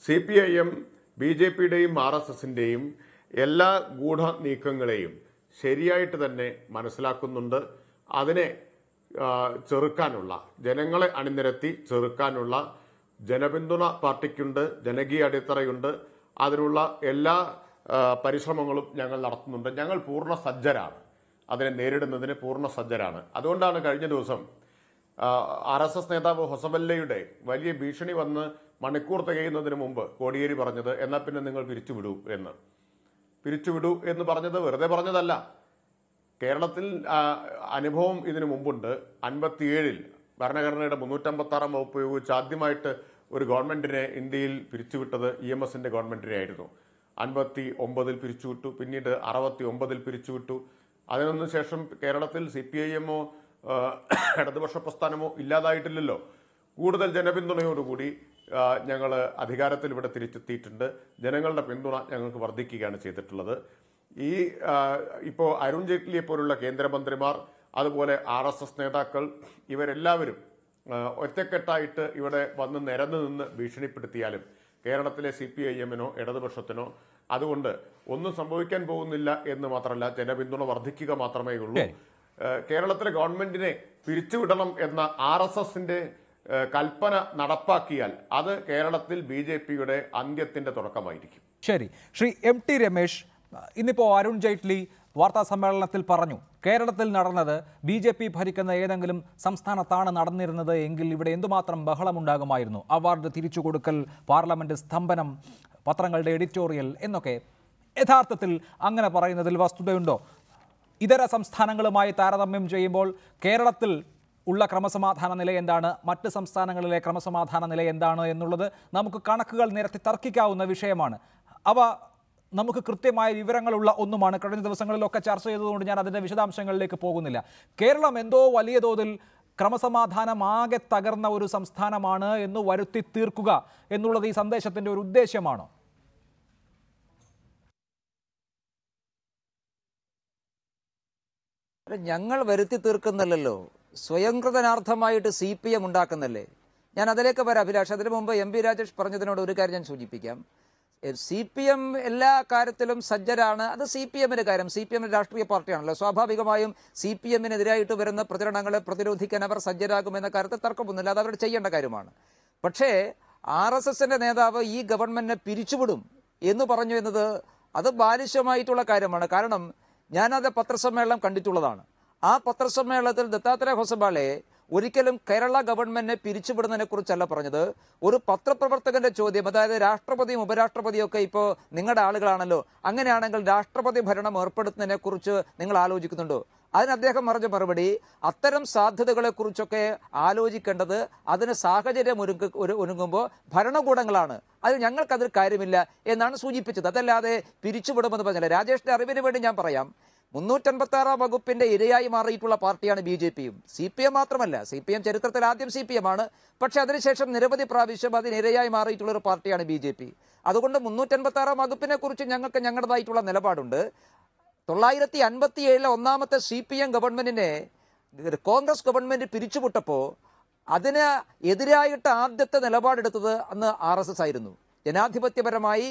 CPIM BJP-യുടെയും RSS-ന്റെയും എല്ലാ ഗൂഢ നീക്കങ്ങളെയും ശരിയായിട്ട് തന്നെ മനസ്സിലാക്കുന്നുണ്ട്. അതിനെ ചെറുക്കാനുള്ള, ജനങ്ങളെ അണിനിരത്തി ചെറുക്കാനുള്ള ജനപിന്തുണ പാർട്ടിക്കുണ്ട്, ജനകീയ അടിത്തറയുണ്ട്. അതിനുള്ള എല്ലാ പരിശ്രമങ്ങളും ഞങ്ങൾ നടത്തുന്നുണ്ട്. ഞങ്ങൾ പൂർണ്ണ സജ്ജരാണ്, അതിനെ നേരിടുന്നതിന് പൂർണ്ണ സജ്ജരാണ്. അതുകൊണ്ടാണ് കഴിഞ്ഞ ദിവസം RSS നേതാവ് ഹൊസബല്ലയുടെ വലിയ ഭീഷണി വന്ന് മണിക്കൂർ തികയുന്നതിന് മുമ്പ് കോടിയേരി പറഞ്ഞത്, എന്നാൽ പിന്നെ നിങ്ങൾ പിരിച്ചുവിടൂ എന്ന് പറഞ്ഞത് വെറുതെ പറഞ്ഞതല്ല. കേരളത്തിൽ അനുഭവം ഇതിനു മുമ്പുണ്ട്. 57-ൽ ഭരണഘടനയുടെ 356 വകുപ്പ് ഉപയോഗിച്ച് ആദ്യമായിട്ട് ഒരു ഗവൺമെന്റിനെ ഇന്ത്യയിൽ പിരിച്ചുവിട്ടത് EMS-ന്റെ ഗവൺമെന്റിനെ ആയിരുന്നു. 59-ൽ പിരിച്ചുവിട്ടു, പിന്നീട് 69-ൽ പിരിച്ചുവിട്ടു. അതിനൊന്നു ശേഷം കേരളത്തിൽ CPIM-ഓ ഇടതുപക്ഷ പ്രസ്ഥാനമോ ഇല്ലാതായിട്ടില്ലല്ലോ. കൂടുതൽ ജനപിന്തുണയോടുകൂടി ഞങ്ങൾ അധികാരത്തിൽ ഇവിടെ തിരിച്ചെത്തിയിട്ടുണ്ട്. ജനങ്ങളുടെ പിന്തുണ ഞങ്ങൾക്ക് വർദ്ധിക്കുകയാണ് ചെയ്തിട്ടുള്ളത്. ഇപ്പോൾ അരുൺ ജെയ്റ്റ്ലിയെ പോലുള്ള കേന്ദ്രമന്ത്രിമാർ, അതുപോലെ RSS നേതാക്കൾ, ഇവരെല്ലാവരും ഒറ്റക്കെട്ടായിട്ട് ഇവിടെ വന്ന് നിരന്നു നിന്ന് ഭീഷണിപ്പെടുത്തിയാലും കേരളത്തിലെ CPIM-നോ ഇടതുപക്ഷത്തിനോ അതുകൊണ്ട് ഒന്നും സംഭവിക്കാൻ പോകുന്നില്ല എന്ന് മാത്രമല്ല, ജനപിന്തുണ വർദ്ധിക്കുക മാത്രമേ ഉള്ളൂ. കേരളത്തിലെ ഗവൺമെന്റിനെ പിരിച്ചുവിടണം എന്ന RSS-ന്റെ കൽപ്പന നടപ്പാക്കിയാൽ അത് കേരളത്തിൽ BJP-യുടെ അന്ത്യത്തിന്റെ തുടക്കമായിരിക്കും. ശരി, ശ്രീ MT രമേശ്, ഇന്നിപ്പോൾ അരുൺ ജെയ്റ്റ്ലി വാർത്താ സമ്മേളനത്തിൽ പറഞ്ഞു, കേരളത്തിൽ നടന്നത് BJP ഭരിക്കുന്ന ഏതെങ്കിലും സംസ്ഥാനത്താണ് നടന്നിരുന്നത് എങ്കിൽ ഇവിടെ എന്തുമാത്രം ബഹളമുണ്ടാകുമായിരുന്നു. അവാർഡ് തിരിച്ചു കൊടുക്കൽ, പാർലമെന്റ് സ്തംഭനം, പത്രങ്ങളുടെ എഡിറ്റോറിയൽ എന്നൊക്കെ. യഥാർത്ഥത്തിൽ അങ്ങനെ പറയുന്നതിൽ വസ്തുതയുണ്ടോ? ഇതര സംസ്ഥാനങ്ങളുമായി താരതമ്യം ചെയ്യുമ്പോൾ കേരളത്തിൽ ഉള്ള ക്രമസമാധാന നില എന്താണ്, മറ്റ് സംസ്ഥാനങ്ങളിലെ ക്രമസമാധാന നില എന്താണ് എന്നുള്ളത് നമുക്ക് കണക്കുകൾ നിരത്തി തർക്കിക്കാവുന്ന വിഷയമാണ്. അവ നമുക്ക് കൃത്യമായ വിവരങ്ങളുള്ള ഒന്നുമാണ്. കഴിഞ്ഞ ദിവസങ്ങളിലൊക്കെ ചർച്ച ചെയ്തതുകൊണ്ട് ഞാൻ അതിൻ്റെ വിശദാംശങ്ങളിലേക്ക് പോകുന്നില്ല. കേരളം എന്തോ വലിയ തോതിൽ ക്രമസമാധാനമാകെ തകർന്ന ഒരു സംസ്ഥാനമാണ് എന്ന് വരുത്തി തീർക്കുക എന്നുള്ളത് ഈ സന്ദേശത്തിൻ്റെ ഒരു ഉദ്ദേശ്യമാണോ? ഞങ്ങൾ വരുത്തി തീർക്കുന്നില്ലല്ലോ, സ്വയംകൃതനാർത്ഥമായിട്ട് CPM ഉണ്ടാക്കുന്നല്ലേ. ഞാൻ അതിലേക്ക് വരാം അഭിലാഷ്. അതിനു മുമ്പ് MP രാജേഷ് പറഞ്ഞതിനോട് ഒരു കാര്യം ഞാൻ സൂചിപ്പിക്കാം. CPM എല്ലാ കാര്യത്തിലും സജ്ജരാണ്. അത് CPM-ന്റെ കാര്യം. CPM രാഷ്ട്രീയ പാർട്ടിയാണല്ലോ. സ്വാഭാവികമായും CPM-നെതിരായിട്ട് വരുന്ന പ്രചരണങ്ങളെ പ്രതിരോധിക്കാൻ അവർ സജ്ജരാകുമെന്ന കാര്യത്തിൽ തർക്കമൊന്നുമില്ല. അത് അവർ ചെയ്യേണ്ട കാര്യമാണ്. പക്ഷേ RSS-ന്റെ നേതാവ് ഈ ഗവൺമെന്റിനെ പിരിച്ചുവിടും എന്ന് പറഞ്ഞു എന്നത് അത് ബാലിശമായിട്ടുള്ള കാര്യമാണ്. കാരണം ഞാനത് പത്രസമ്മേളനം കണ്ടിട്ടുള്ളതാണ്. ആ പത്രസമ്മേളനത്തിൽ ദത്താത്രേയ ഹൊസബാളെ ഒരിക്കലും കേരള ഗവൺമെന്റിനെ പിരിച്ചുവിടുന്നതിനെ കുറിച്ചല്ല പറഞ്ഞത്. ഒരു പത്രപ്രവർത്തകന്റെ ചോദ്യം, അതായത് രാഷ്ട്രപതിയും ഉപരാഷ്ട്രപതിയും ഒക്കെ ഇപ്പോൾ നിങ്ങളുടെ ആളുകളാണല്ലോ, അങ്ങനെയാണെങ്കിൽ രാഷ്ട്രപതി ഭരണം ഏർപ്പെടുത്തുന്നതിനെ കുറിച്ച് നിങ്ങൾ ആലോചിക്കുന്നുണ്ടോ? അതിന് അദ്ദേഹം പറഞ്ഞ മറുപടി, അത്തരം സാധ്യതകളെ കുറിച്ചൊക്കെ ആലോചിക്കേണ്ടത് അതിന് സാഹചര്യം ഒരുങ്ങുമ്പോൾ ഭരണകൂടങ്ങളാണ്, അതിൽ ഞങ്ങൾക്കതിൽ കാര്യമില്ല എന്നാണ് സൂചിപ്പിച്ചത്. അതല്ലാതെ പിരിച്ചുവിടുമെന്ന് പറഞ്ഞില്ല. രാജേഷിന്റെ അറിവിന് വേണ്ടി ഞാൻ പറയാം, 356 വകുപ്പിന്റെ ഇരയായി മാറിയിട്ടുള്ള പാർട്ടിയാണ് BJP-യും. CPM മാത്രമല്ല, CPM ചരിത്രത്തിൽ ആദ്യം CPM ആണ്, പക്ഷെ അതിനുശേഷം നിരവധി പ്രാവശ്യം അതിന് ഇരയായി മാറിയിട്ടുള്ള ഒരു പാർട്ടിയാണ് BJP. അതുകൊണ്ട് 356 വകുപ്പിനെ കുറിച്ച് ഞങ്ങൾക്ക് ഞങ്ങളുടേതായിട്ടുള്ള നിലപാടുണ്ട്. 1957 ഒന്നാമത്തെ CPM ഗവൺമെന്റിനെ കോൺഗ്രസ് ഗവൺമെന്റ് പിരിച്ചുവിട്ടപ്പോൾ അതിന് എതിരായിട്ട് ആദ്യത്തെ നിലപാടെടുത്തത് അന്ന് RSS ആയിരുന്നു. ജനാധിപത്യപരമായി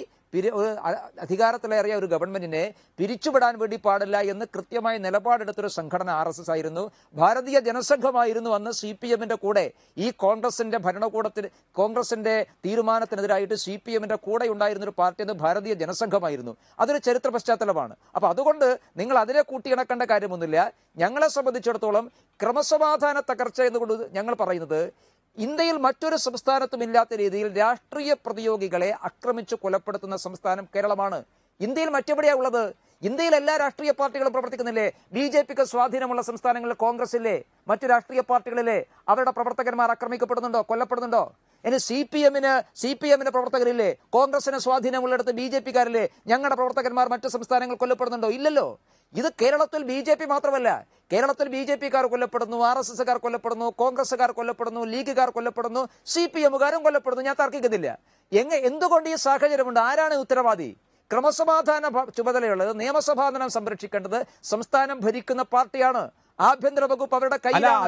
അധികാരത്തിലേറിയ ഒരു ഗവൺമെന്റിനെ പിരിച്ചുവിടാൻ വേണ്ടി പാടില്ല എന്ന് കൃത്യമായി നിലപാടെടുത്തൊരു സംഘടന RSS ആയിരുന്നു. ഭാരതീയ ജനസംഘമായിരുന്നു അന്ന് CPM-ന്റെ കൂടെ. ഈ കോൺഗ്രസിന്റെ ഭരണകൂടത്തിന്, കോൺഗ്രസിന്റെ തീരുമാനത്തിനെതിരായിട്ട് CPM-ന്റെ കൂടെ ഉണ്ടായിരുന്ന ഒരു പാർട്ടി എന്ന് ഭാരതീയ ജനസംഘമായിരുന്നു. അതൊരു ചരിത്ര പശ്ചാത്തലമാണ്. അപ്പൊ അതുകൊണ്ട് നിങ്ങൾ അതിനെ കൂട്ടിയിണക്കേണ്ട കാര്യമൊന്നുമില്ല. ഞങ്ങളെ സംബന്ധിച്ചിടത്തോളം ക്രമസമാധാന തകർച്ച എന്നുകൊണ്ട് ഞങ്ങൾ പറയുന്നത്, ഇന്ത്യയിൽ മറ്റൊരു സംസ്ഥാനത്തും ഇല്ലാത്ത രീതിയിൽ രാഷ്ട്രീയ പ്രതിയോഗികളെ ആക്രമിച്ച് കൊലപ്പെടുത്തുന്ന സംസ്ഥാനം കേരളമാണ്. ഇന്ത്യയിൽ മറ്റെവിടെയാണ് ഉള്ളത്? ഇന്ത്യയിൽ എല്ലാ രാഷ്ട്രീയ പാർട്ടികളും പ്രവർത്തിക്കുന്നില്ലേ? BJP-ക്ക് സ്വാധീനമുള്ള സംസ്ഥാനങ്ങളിൽ കോൺഗ്രസ് ഇല്ലേ? മറ്റു രാഷ്ട്രീയ പാർട്ടികളിലെ അവരുടെ പ്രവർത്തകന്മാർ ആക്രമിക്കപ്പെടുന്നുണ്ടോ, കൊല്ലപ്പെടുന്നുണ്ടോ? ഇനി CPM-ന് പ്രവർത്തകരില്ലേ? കോൺഗ്രസിന് സ്വാധീനമുള്ളിടത്ത് BJP-കാരില്ലേ? ഞങ്ങളുടെ പ്രവർത്തകന്മാർ മറ്റു സംസ്ഥാനങ്ങൾ കൊല്ലപ്പെടുന്നുണ്ടോ? ഇല്ലല്ലോ. ഇത് കേരളത്തിൽ BJP മാത്രമല്ല, കേരളത്തിൽ BJP-കാർ കൊല്ലപ്പെടുന്നു, RSS-കാർ കൊല്ലപ്പെടുന്നു, കോൺഗ്രസ്സുകാർ കൊല്ലപ്പെടുന്നു, ലീഗുകാർ കൊല്ലപ്പെടുന്നു, CPM-കാരും കൊല്ലപ്പെടുന്നു. ഞാൻ തർക്കിക്കുന്നില്ല. എന്തുകൊണ്ട് ഈ സാഹചര്യമുണ്ട്? ആരാണ് ഉത്തരവാദി? ക്രമസമാധാന ചുമതലയുള്ളത്, നിയമസഭാധനം സംരക്ഷിക്കേണ്ടത് സംസ്ഥാനം ഭരിക്കുന്ന പാർട്ടിയാണ്. ആഭ്യന്തര വകുപ്പ് അവരുടെ കയ്യിലാണ്.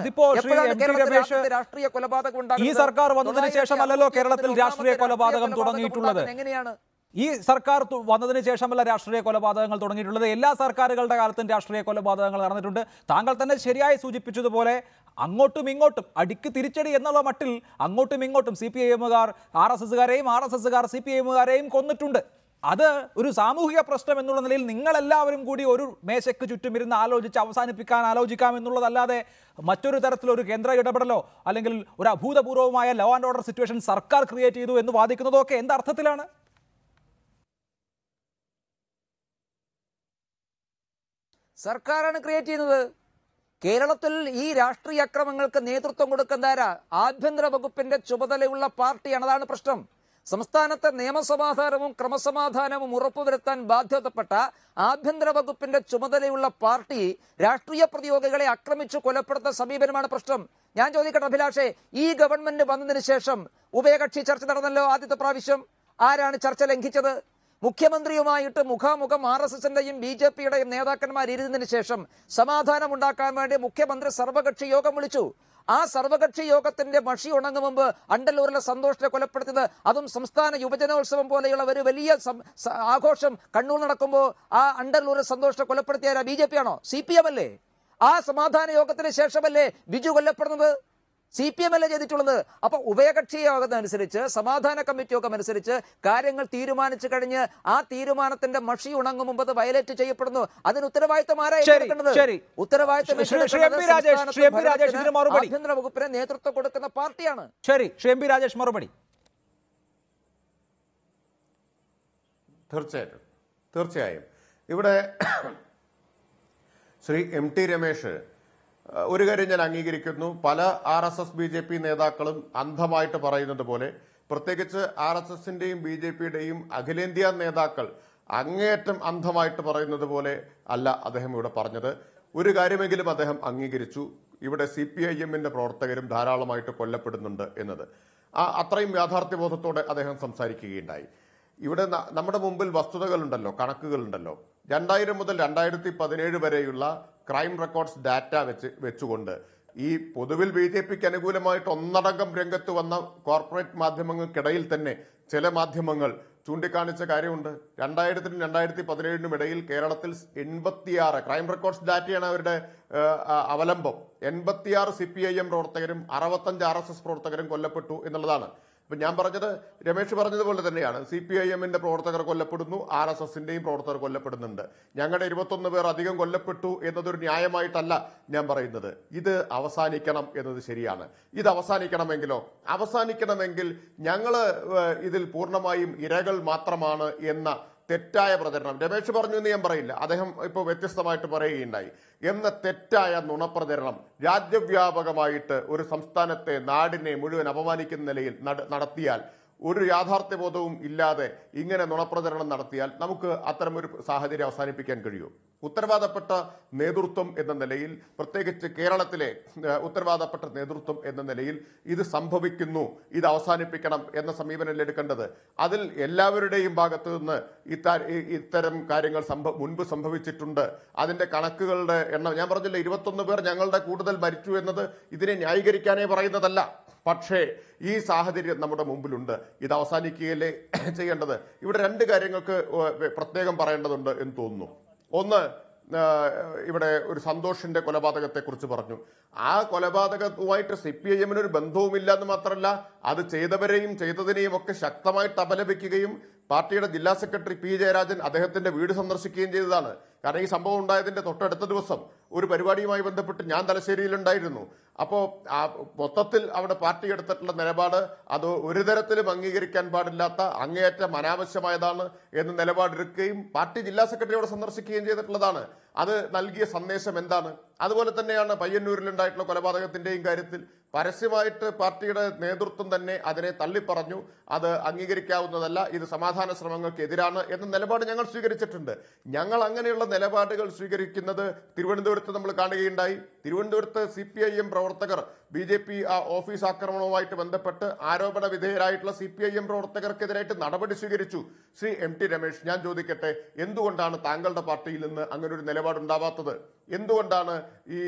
രാഷ്ട്രീയ കൊലപാതകം ഈ സർക്കാർ വന്നതിന് ശേഷമല്ലല്ലോ കേരളത്തിൽ രാഷ്ട്രീയ കൊലപാതകം തുടങ്ങിയിട്ടുള്ളത്. എങ്ങനെയാണ് ഈ സർക്കാർ വന്നതിന് ശേഷമല്ല രാഷ്ട്രീയ കൊലപാതകങ്ങൾ തുടങ്ങിയിട്ടുള്ളത്. എല്ലാ സർക്കാരുകളുടെ കാലത്തും രാഷ്ട്രീയ കൊലപാതകങ്ങൾ നടന്നിട്ടുണ്ട്. താങ്കൾ തന്നെ ശരിയായി സൂചിപ്പിച്ചതുപോലെ അങ്ങോട്ടും ഇങ്ങോട്ടും അടിക്ക് തിരിച്ചടി എന്നുള്ള മട്ടിൽ അങ്ങോട്ടും ഇങ്ങോട്ടും CPM-കാർ RSS-കാരെയും RSS-കാർ CPM-കാരെയും കൊന്നിട്ടുണ്ട്. അത് ഒരു സാമൂഹിക പ്രശ്നം എന്നുള്ള നിലയിൽ നിങ്ങളെല്ലാവരും കൂടി ഒരു മേശയ്ക്ക് ചുറ്റും ഇരുന്ന് ആലോചിച്ച് ആലോചിക്കാം എന്നുള്ളതല്ലാതെ മറ്റൊരു തരത്തിലൊരു കേന്ദ്ര ഇടപെടലോ അല്ലെങ്കിൽ ഒരു അഭൂതപൂർവമായ ലോ ആൻഡ് ഓർഡർ സിറ്റുവേഷൻ സർക്കാർ ക്രിയേറ്റ് ചെയ്തു എന്ന് വാദിക്കുന്നതോ ഒക്കെ എന്തർത്ഥത്തിലാണ്? സർക്കാരാണ് ക്രിയേറ്റ് ചെയ്യുന്നത്. കേരളത്തിൽ ഈ രാഷ്ട്രീയ അക്രമങ്ങൾക്ക് നേതൃത്വം കൊടുക്കുന്നതാരാ? ആഭ്യന്തര വകുപ്പിന്റെ ചുമതലയുള്ള പാർട്ടിയാണ്. അതാണ് പ്രശ്നം. സംസ്ഥാനത്തെ നിയമസമാധാനവും ക്രമസമാധാനവും ഉറപ്പുവരുത്താൻ ബാധ്യതപ്പെട്ട ആഭ്യന്തര വകുപ്പിന്റെ ചുമതലയുള്ള പാർട്ടി രാഷ്ട്രീയ പ്രതിയോഗികളെ ആക്രമിച്ചു കൊലപ്പെടുത്തുന്ന സമീപനമാണ് പ്രശ്നം. ഞാൻ ചോദിക്കട്ടെ അഭിലാഷേ, ഈ ഗവൺമെന്റ് വന്നതിന് ശേഷം ഉഭയകക്ഷി ചർച്ച നടന്നല്ലോ ആദ്യത്തെ പ്രാവശ്യം. ആരാണ് ചർച്ച ലംഘിച്ചത്? മുഖ്യമന്ത്രിയുമായിട്ട് മുഖാമുഖം RSS-ന്റെയും BJP-യുടെയും നേതാക്കന്മാർ ഇരുന്നതിന് ശേഷം സമാധാനം ഉണ്ടാക്കാൻ വേണ്ടി മുഖ്യമന്ത്രി സർവകക്ഷി യോഗം വിളിച്ചു. ആ സർവകക്ഷി യോഗത്തിന്റെ മഷി ഉണങ്ങും മുമ്പ് അണ്ടല്ലൂരിലെ സന്തോഷിനെ കൊലപ്പെടുത്തിയത്, അതും സംസ്ഥാന യുവജനോത്സവം പോലെയുള്ള ഒരു വലിയ ആഘോഷം കണ്ണൂർ നടക്കുമ്പോൾ ആ അണ്ടല്ലൂരിലെ സന്തോഷിനെ കൊലപ്പെടുത്തിയാരാ? BJP ആണോ? CPM അല്ലേ? ആ സമാധാന യോഗത്തിന് ശേഷമല്ലേ ബിജു കൊല്ലപ്പെടുന്നത്? CPM അല്ലേ ചെയ്തിട്ടുള്ളത്. അപ്പൊ ഉഭയകക്ഷി യോഗം അനുസരിച്ച്, സമാധാന കമ്മിറ്റി യോഗം അനുസരിച്ച് കാര്യങ്ങൾ തീരുമാനിച്ചു കഴിഞ്ഞ് ആ തീരുമാനത്തിന്റെ മഷി ഉണങ്ങും മുമ്പ് അത് വയലേറ്റ് ചെയ്യപ്പെടുന്നു. അതിന് ഉത്തരവാദിത്തം ആരാ ഏറ്റെടുക്കുന്നത്? ഉത്തരവാദിത്തം ആഭ്യന്തര വകുപ്പിന് നേതൃത്വം കൊടുക്കുന്ന പാർട്ടിയാണ്. ശരി, ശ്രീ എം പി രാജേഷ് മറുപടി. തീർച്ചയായും ഇവിടെ ശ്രീ MT രമേശ് ഒരു കാര്യം ഞാൻ അംഗീകരിക്കുന്നു. പല RSS BJP നേതാക്കളും അന്ധമായിട്ട് പറയുന്നത് പോലെ, പ്രത്യേകിച്ച് RSSന്റെയും BJPയുടെയും അഖിലേന്ത്യാ നേതാക്കൾ അങ്ങേയറ്റം അന്ധമായിട്ട് പറയുന്നത് പോലെ അല്ല അദ്ദേഹം ഇവിടെ പറഞ്ഞത്. ഒരു കാര്യമെങ്കിലും അദ്ദേഹം അംഗീകരിച്ചു, ഇവിടെ CPIMന്റെ പ്രവർത്തകരും ധാരാളമായിട്ട് കൊല്ലപ്പെടുന്നുണ്ട് എന്നത്. അത്രയും യാഥാർത്ഥ്യബോധത്തോടെ അദ്ദേഹം സംസാരിക്കുകയുണ്ടായി. ഇവിടെ നമ്മുടെ മുമ്പിൽ വസ്തുതകളുണ്ടല്ലോ, കണക്കുകളുണ്ടല്ലോ. 2000 മുതൽ 2017 വരെയുള്ള ക്രൈം റെക്കോർഡ്സ് ഡാറ്റ വെച്ചുകൊണ്ട് ഈ പൊതുവിൽ BJPക്ക് അനുകൂലമായിട്ട് ഒന്നടങ്കം രംഗത്ത് വന്ന കോർപ്പറേറ്റ് മാധ്യമങ്ങൾക്കിടയിൽ തന്നെ ചില മാധ്യമങ്ങൾ ചൂണ്ടിക്കാണിച്ച കാര്യമുണ്ട്. 2000-നും 2017-നും ഇടയിൽ കേരളത്തിൽ 86 ക്രൈം റെക്കോർഡ്സ് ഡാറ്റയാണ് അവരുടെ അവലംബം. 86 CPIM പ്രവർത്തകരും 65 RSS പ്രവർത്തകരും കൊല്ലപ്പെട്ടു എന്നുള്ളതാണ്. ഇപ്പൊ ഞാൻ പറഞ്ഞത് രമേശ് പറഞ്ഞതുപോലെ തന്നെയാണ്. CPIMന്റെ പ്രവർത്തകർ കൊല്ലപ്പെടുന്നു, RSSന്റെയും പ്രവർത്തകർ കൊല്ലപ്പെടുന്നുണ്ട്. ഞങ്ങളുടെ 21 പേർ അധികം കൊല്ലപ്പെട്ടു എന്നതൊരു ന്യായമായിട്ടല്ല ഞാൻ പറയുന്നത്. ഇത് അവസാനിക്കണം എന്നത് ശരിയാണ്. ഇത് അവസാനിക്കണമെങ്കിൽ ഞങ്ങള് ഇതിൽ പൂർണ്ണമായും ഇരകൾ മാത്രമാണ് എന്ന തെറ്റായ പ്രചരണം രമേശ് പറഞ്ഞു എന്ന് ഞാൻ പറയില്ല, അദ്ദേഹം ഇപ്പോൾ വ്യത്യസ്തമായിട്ട് പറയുകയുണ്ടായി. എന്ന തെറ്റായ നുണപ്രചരണം രാജ്യവ്യാപകമായിട്ട് ഒരു സംസ്ഥാനത്തെ, നാടിനെ മുഴുവൻ അപമാനിക്കുന്ന നിലയിൽ നടത്തിയാൽ, ഒരു യാഥാർത്ഥ്യബോധവും ഇല്ലാതെ ഇങ്ങനെ നുണപ്രചരണം നടത്തിയാൽ നമുക്ക് അത്തരമൊരു സാഹചര്യം അവസാനിപ്പിക്കാൻ കഴിയും. ഉത്തരവാദപ്പെട്ട നേതൃത്വം എന്ന നിലയിൽ, പ്രത്യേകിച്ച് കേരളത്തിലെ ഉത്തരവാദപ്പെട്ട നേതൃത്വം എന്ന നിലയിൽ ഇത് സംഭവിക്കുന്നു, ഇത് അവസാനിപ്പിക്കണം എന്ന സമീപനം എടുക്കേണ്ടത്. അതിൽ എല്ലാവരുടെയും ഭാഗത്തു നിന്ന് ഇത്തരം കാര്യങ്ങൾ മുൻപ് സംഭവിച്ചിട്ടുണ്ട്. അതിന്റെ കണക്കുകളുടെ എണ്ണം ഞാൻ പറഞ്ഞില്ല, 21 പേർ ഞങ്ങളുടെ കൂടുതൽ മരിച്ചു എന്നത് ഇതിനെ ന്യായീകരിക്കാനേ പറയുന്നതല്ല. പക്ഷേ ഈ സാഹചര്യം നമ്മുടെ മുമ്പിലുണ്ട്. ഇത് അവസാനിക്കുകയല്ലേ ചെയ്യേണ്ടത്. ഇവിടെ 2 കാര്യങ്ങൾക്ക് പ്രത്യേകം പറയേണ്ടതുണ്ട് എന്ന് തോന്നുന്നു. ഒന്ന്, ഇവിടെ ഒരു സന്തോഷിന്റെ കൊലപാതകത്തെ കുറിച്ച് പറഞ്ഞു. ആ കൊലപാതകവുമായിട്ട് CPIMന് ഒരു ബന്ധവുമില്ല എന്ന് മാത്രമല്ല, അത് ചെയ്തവരെയും ചെയ്തതിനെയും ഒക്കെ ശക്തമായിട്ട് അപലപിക്കുകയും പാർട്ടിയുടെ ജില്ലാ സെക്രട്ടറി P ജയരാജൻ അദ്ദേഹത്തിന്റെ വീട് സന്ദർശിക്കുകയും ചെയ്തതാണ്. കാരണം ഈ സംഭവം ഉണ്ടായതിന്റെ തൊട്ടടുത്ത ദിവസം ഒരു പരിപാടിയുമായി ബന്ധപ്പെട്ട് ഞാൻ തലശ്ശേരിയിലുണ്ടായിരുന്നു. അപ്പോൾ മൊത്തത്തിൽ അവിടെ പാർട്ടി എടുത്തിട്ടുള്ള നിലപാട് അത് ഒരു തരത്തിലും അംഗീകരിക്കാൻ പാടില്ലാത്ത, അങ്ങേയറ്റം അനാവശ്യമായതാണ് എന്ന് നിലപാടെടുക്കുകയും പാർട്ടി ജില്ലാ സെക്രട്ടറിയോട് സന്ദർശിക്കുകയും ചെയ്തിട്ടുള്ളതാണ്. അത് നൽകിയ സന്ദേശം എന്താണ്? അതുപോലെ തന്നെയാണ് പയ്യന്നൂരിലുണ്ടായിട്ടുള്ള കൊലപാതകത്തിന്റെയും കാര്യത്തിൽ പരസ്യമായിട്ട് പാർട്ടിയുടെ നേതൃത്വം തന്നെ അതിനെ തള്ളിപ്പറഞ്ഞു. അത് അംഗീകരിക്കാവുന്നതല്ല, ഇത് സമാധാന ശ്രമങ്ങൾക്ക് എതിരാണ് എന്ന നിലപാട് ഞങ്ങൾ സ്വീകരിച്ചിട്ടുണ്ട്. ഞങ്ങൾ അങ്ങനെയുള്ള നിലപാടുകൾ സ്വീകരിക്കുന്നത് തിരുവനന്തപുരത്ത് നമ്മൾ കാണുകയുണ്ടായി. തിരുവനന്തപുരത്ത് CPIM പ്രവർത്തകർ BJP ഓഫീസ് ആക്രമണവുമായിട്ട് ബന്ധപ്പെട്ട് ആരോപണ വിധേയരായിട്ടുള്ള CPIM പ്രവർത്തകർക്കെതിരായിട്ട് നടപടി സ്വീകരിച്ചു. ശ്രീ MT രമേശ്, ഞാൻ ചോദിക്കട്ടെ, എന്തുകൊണ്ടാണ് താങ്കളുടെ പാർട്ടിയിൽ നിന്ന് അങ്ങനെ ഒരു നിലപാടുണ്ടാവാത്തത്? എന്തുകൊണ്ടാണ് ഈ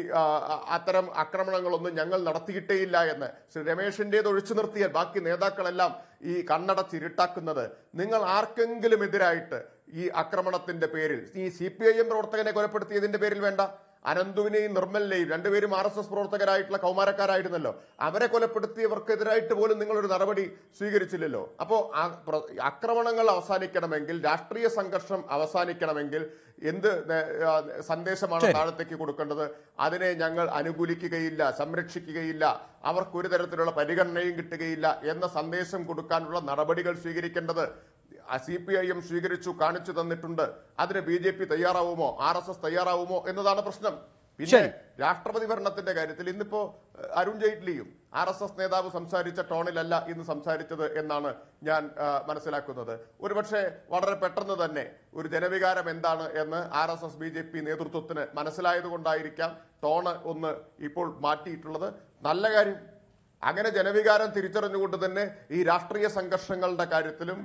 അത്തരം ആക്രമണങ്ങളൊന്നും ഞങ്ങൾ നടത്തിയിട്ടേയില്ല എന്ന് ശ്രീ രമേശിൻ്റേത് ഒഴിച്ചു നിർത്തിയാൽ ബാക്കി നേതാക്കളെല്ലാം ഈ കണ്ണടച്ചിരുട്ടാക്കുന്നത്? നിങ്ങൾ ആർക്കെങ്കിലും എതിരായിട്ട് ഈ ആക്രമണത്തിന്റെ പേരിൽ, ഈ CPIM പ്രവർത്തകനെ കൊലപ്പെടുത്തിയതിന്റെ പേരിൽ വേണ്ട, അനന്തുവിനെയും നിർമ്മലിനെയും, രണ്ടുപേരും RSS പ്രവർത്തകരായിട്ടുള്ള കൗമാരക്കാരായിരുന്നല്ലോ, അവരെ കൊലപ്പെടുത്തിയവർക്കെതിരായിട്ട് പോലും നിങ്ങളൊരു നടപടി സ്വീകരിച്ചില്ലല്ലോ. അപ്പോൾ ആക്രമണങ്ങൾ അവസാനിക്കണമെങ്കിൽ, രാഷ്ട്രീയ സംഘർഷം അവസാനിക്കണമെങ്കിൽ എന്ത് സന്ദേശമാണ് താഴത്തേക്ക് കൊടുക്കേണ്ടത്? അതിനെ ഞങ്ങൾ അനുകൂലിക്കുകയില്ല, സംരക്ഷിക്കുകയില്ല, അവർക്കൊരു തരത്തിലുള്ള പരിഗണനയും കിട്ടുകയില്ല എന്ന സന്ദേശം കൊടുക്കാനുള്ള നടപടികൾ സ്വീകരിക്കേണ്ടത് CPIM സ്വീകരിച്ചു, കാണിച്ചു തന്നിട്ടുണ്ട്. അതിന് BJP തയ്യാറാവുമോ, RSS തയ്യാറാവുമോ എന്നതാണ് പ്രശ്നം. പിന്നെ രാഷ്ട്രപതി ഭരണത്തിന്റെ കാര്യത്തിൽ ഇന്നിപ്പോ അരുൺ ജെയ്റ്റ്ലിയും RSS നേതാവ് സംസാരിച്ച ടോണിലല്ല ഇന്ന് സംസാരിച്ചത് എന്നാണ് ഞാൻ മനസ്സിലാക്കുന്നത്. ഒരുപക്ഷെ വളരെ പെട്ടെന്ന് തന്നെ ഒരു ജനവികാരം എന്താണ് എന്ന് RSS BJP നേതൃത്വത്തിന് മനസ്സിലായതുകൊണ്ടായിരിക്കാം ടോണ് ഒന്ന് ഇപ്പോൾ മാറ്റിയിട്ടുള്ളത്. നല്ല കാര്യം. അങ്ങനെ ജനവികാരം തിരിച്ചറിഞ്ഞുകൊണ്ട് തന്നെ ഈ രാഷ്ട്രീയ സംഘർഷങ്ങളുടെ കാര്യത്തിലും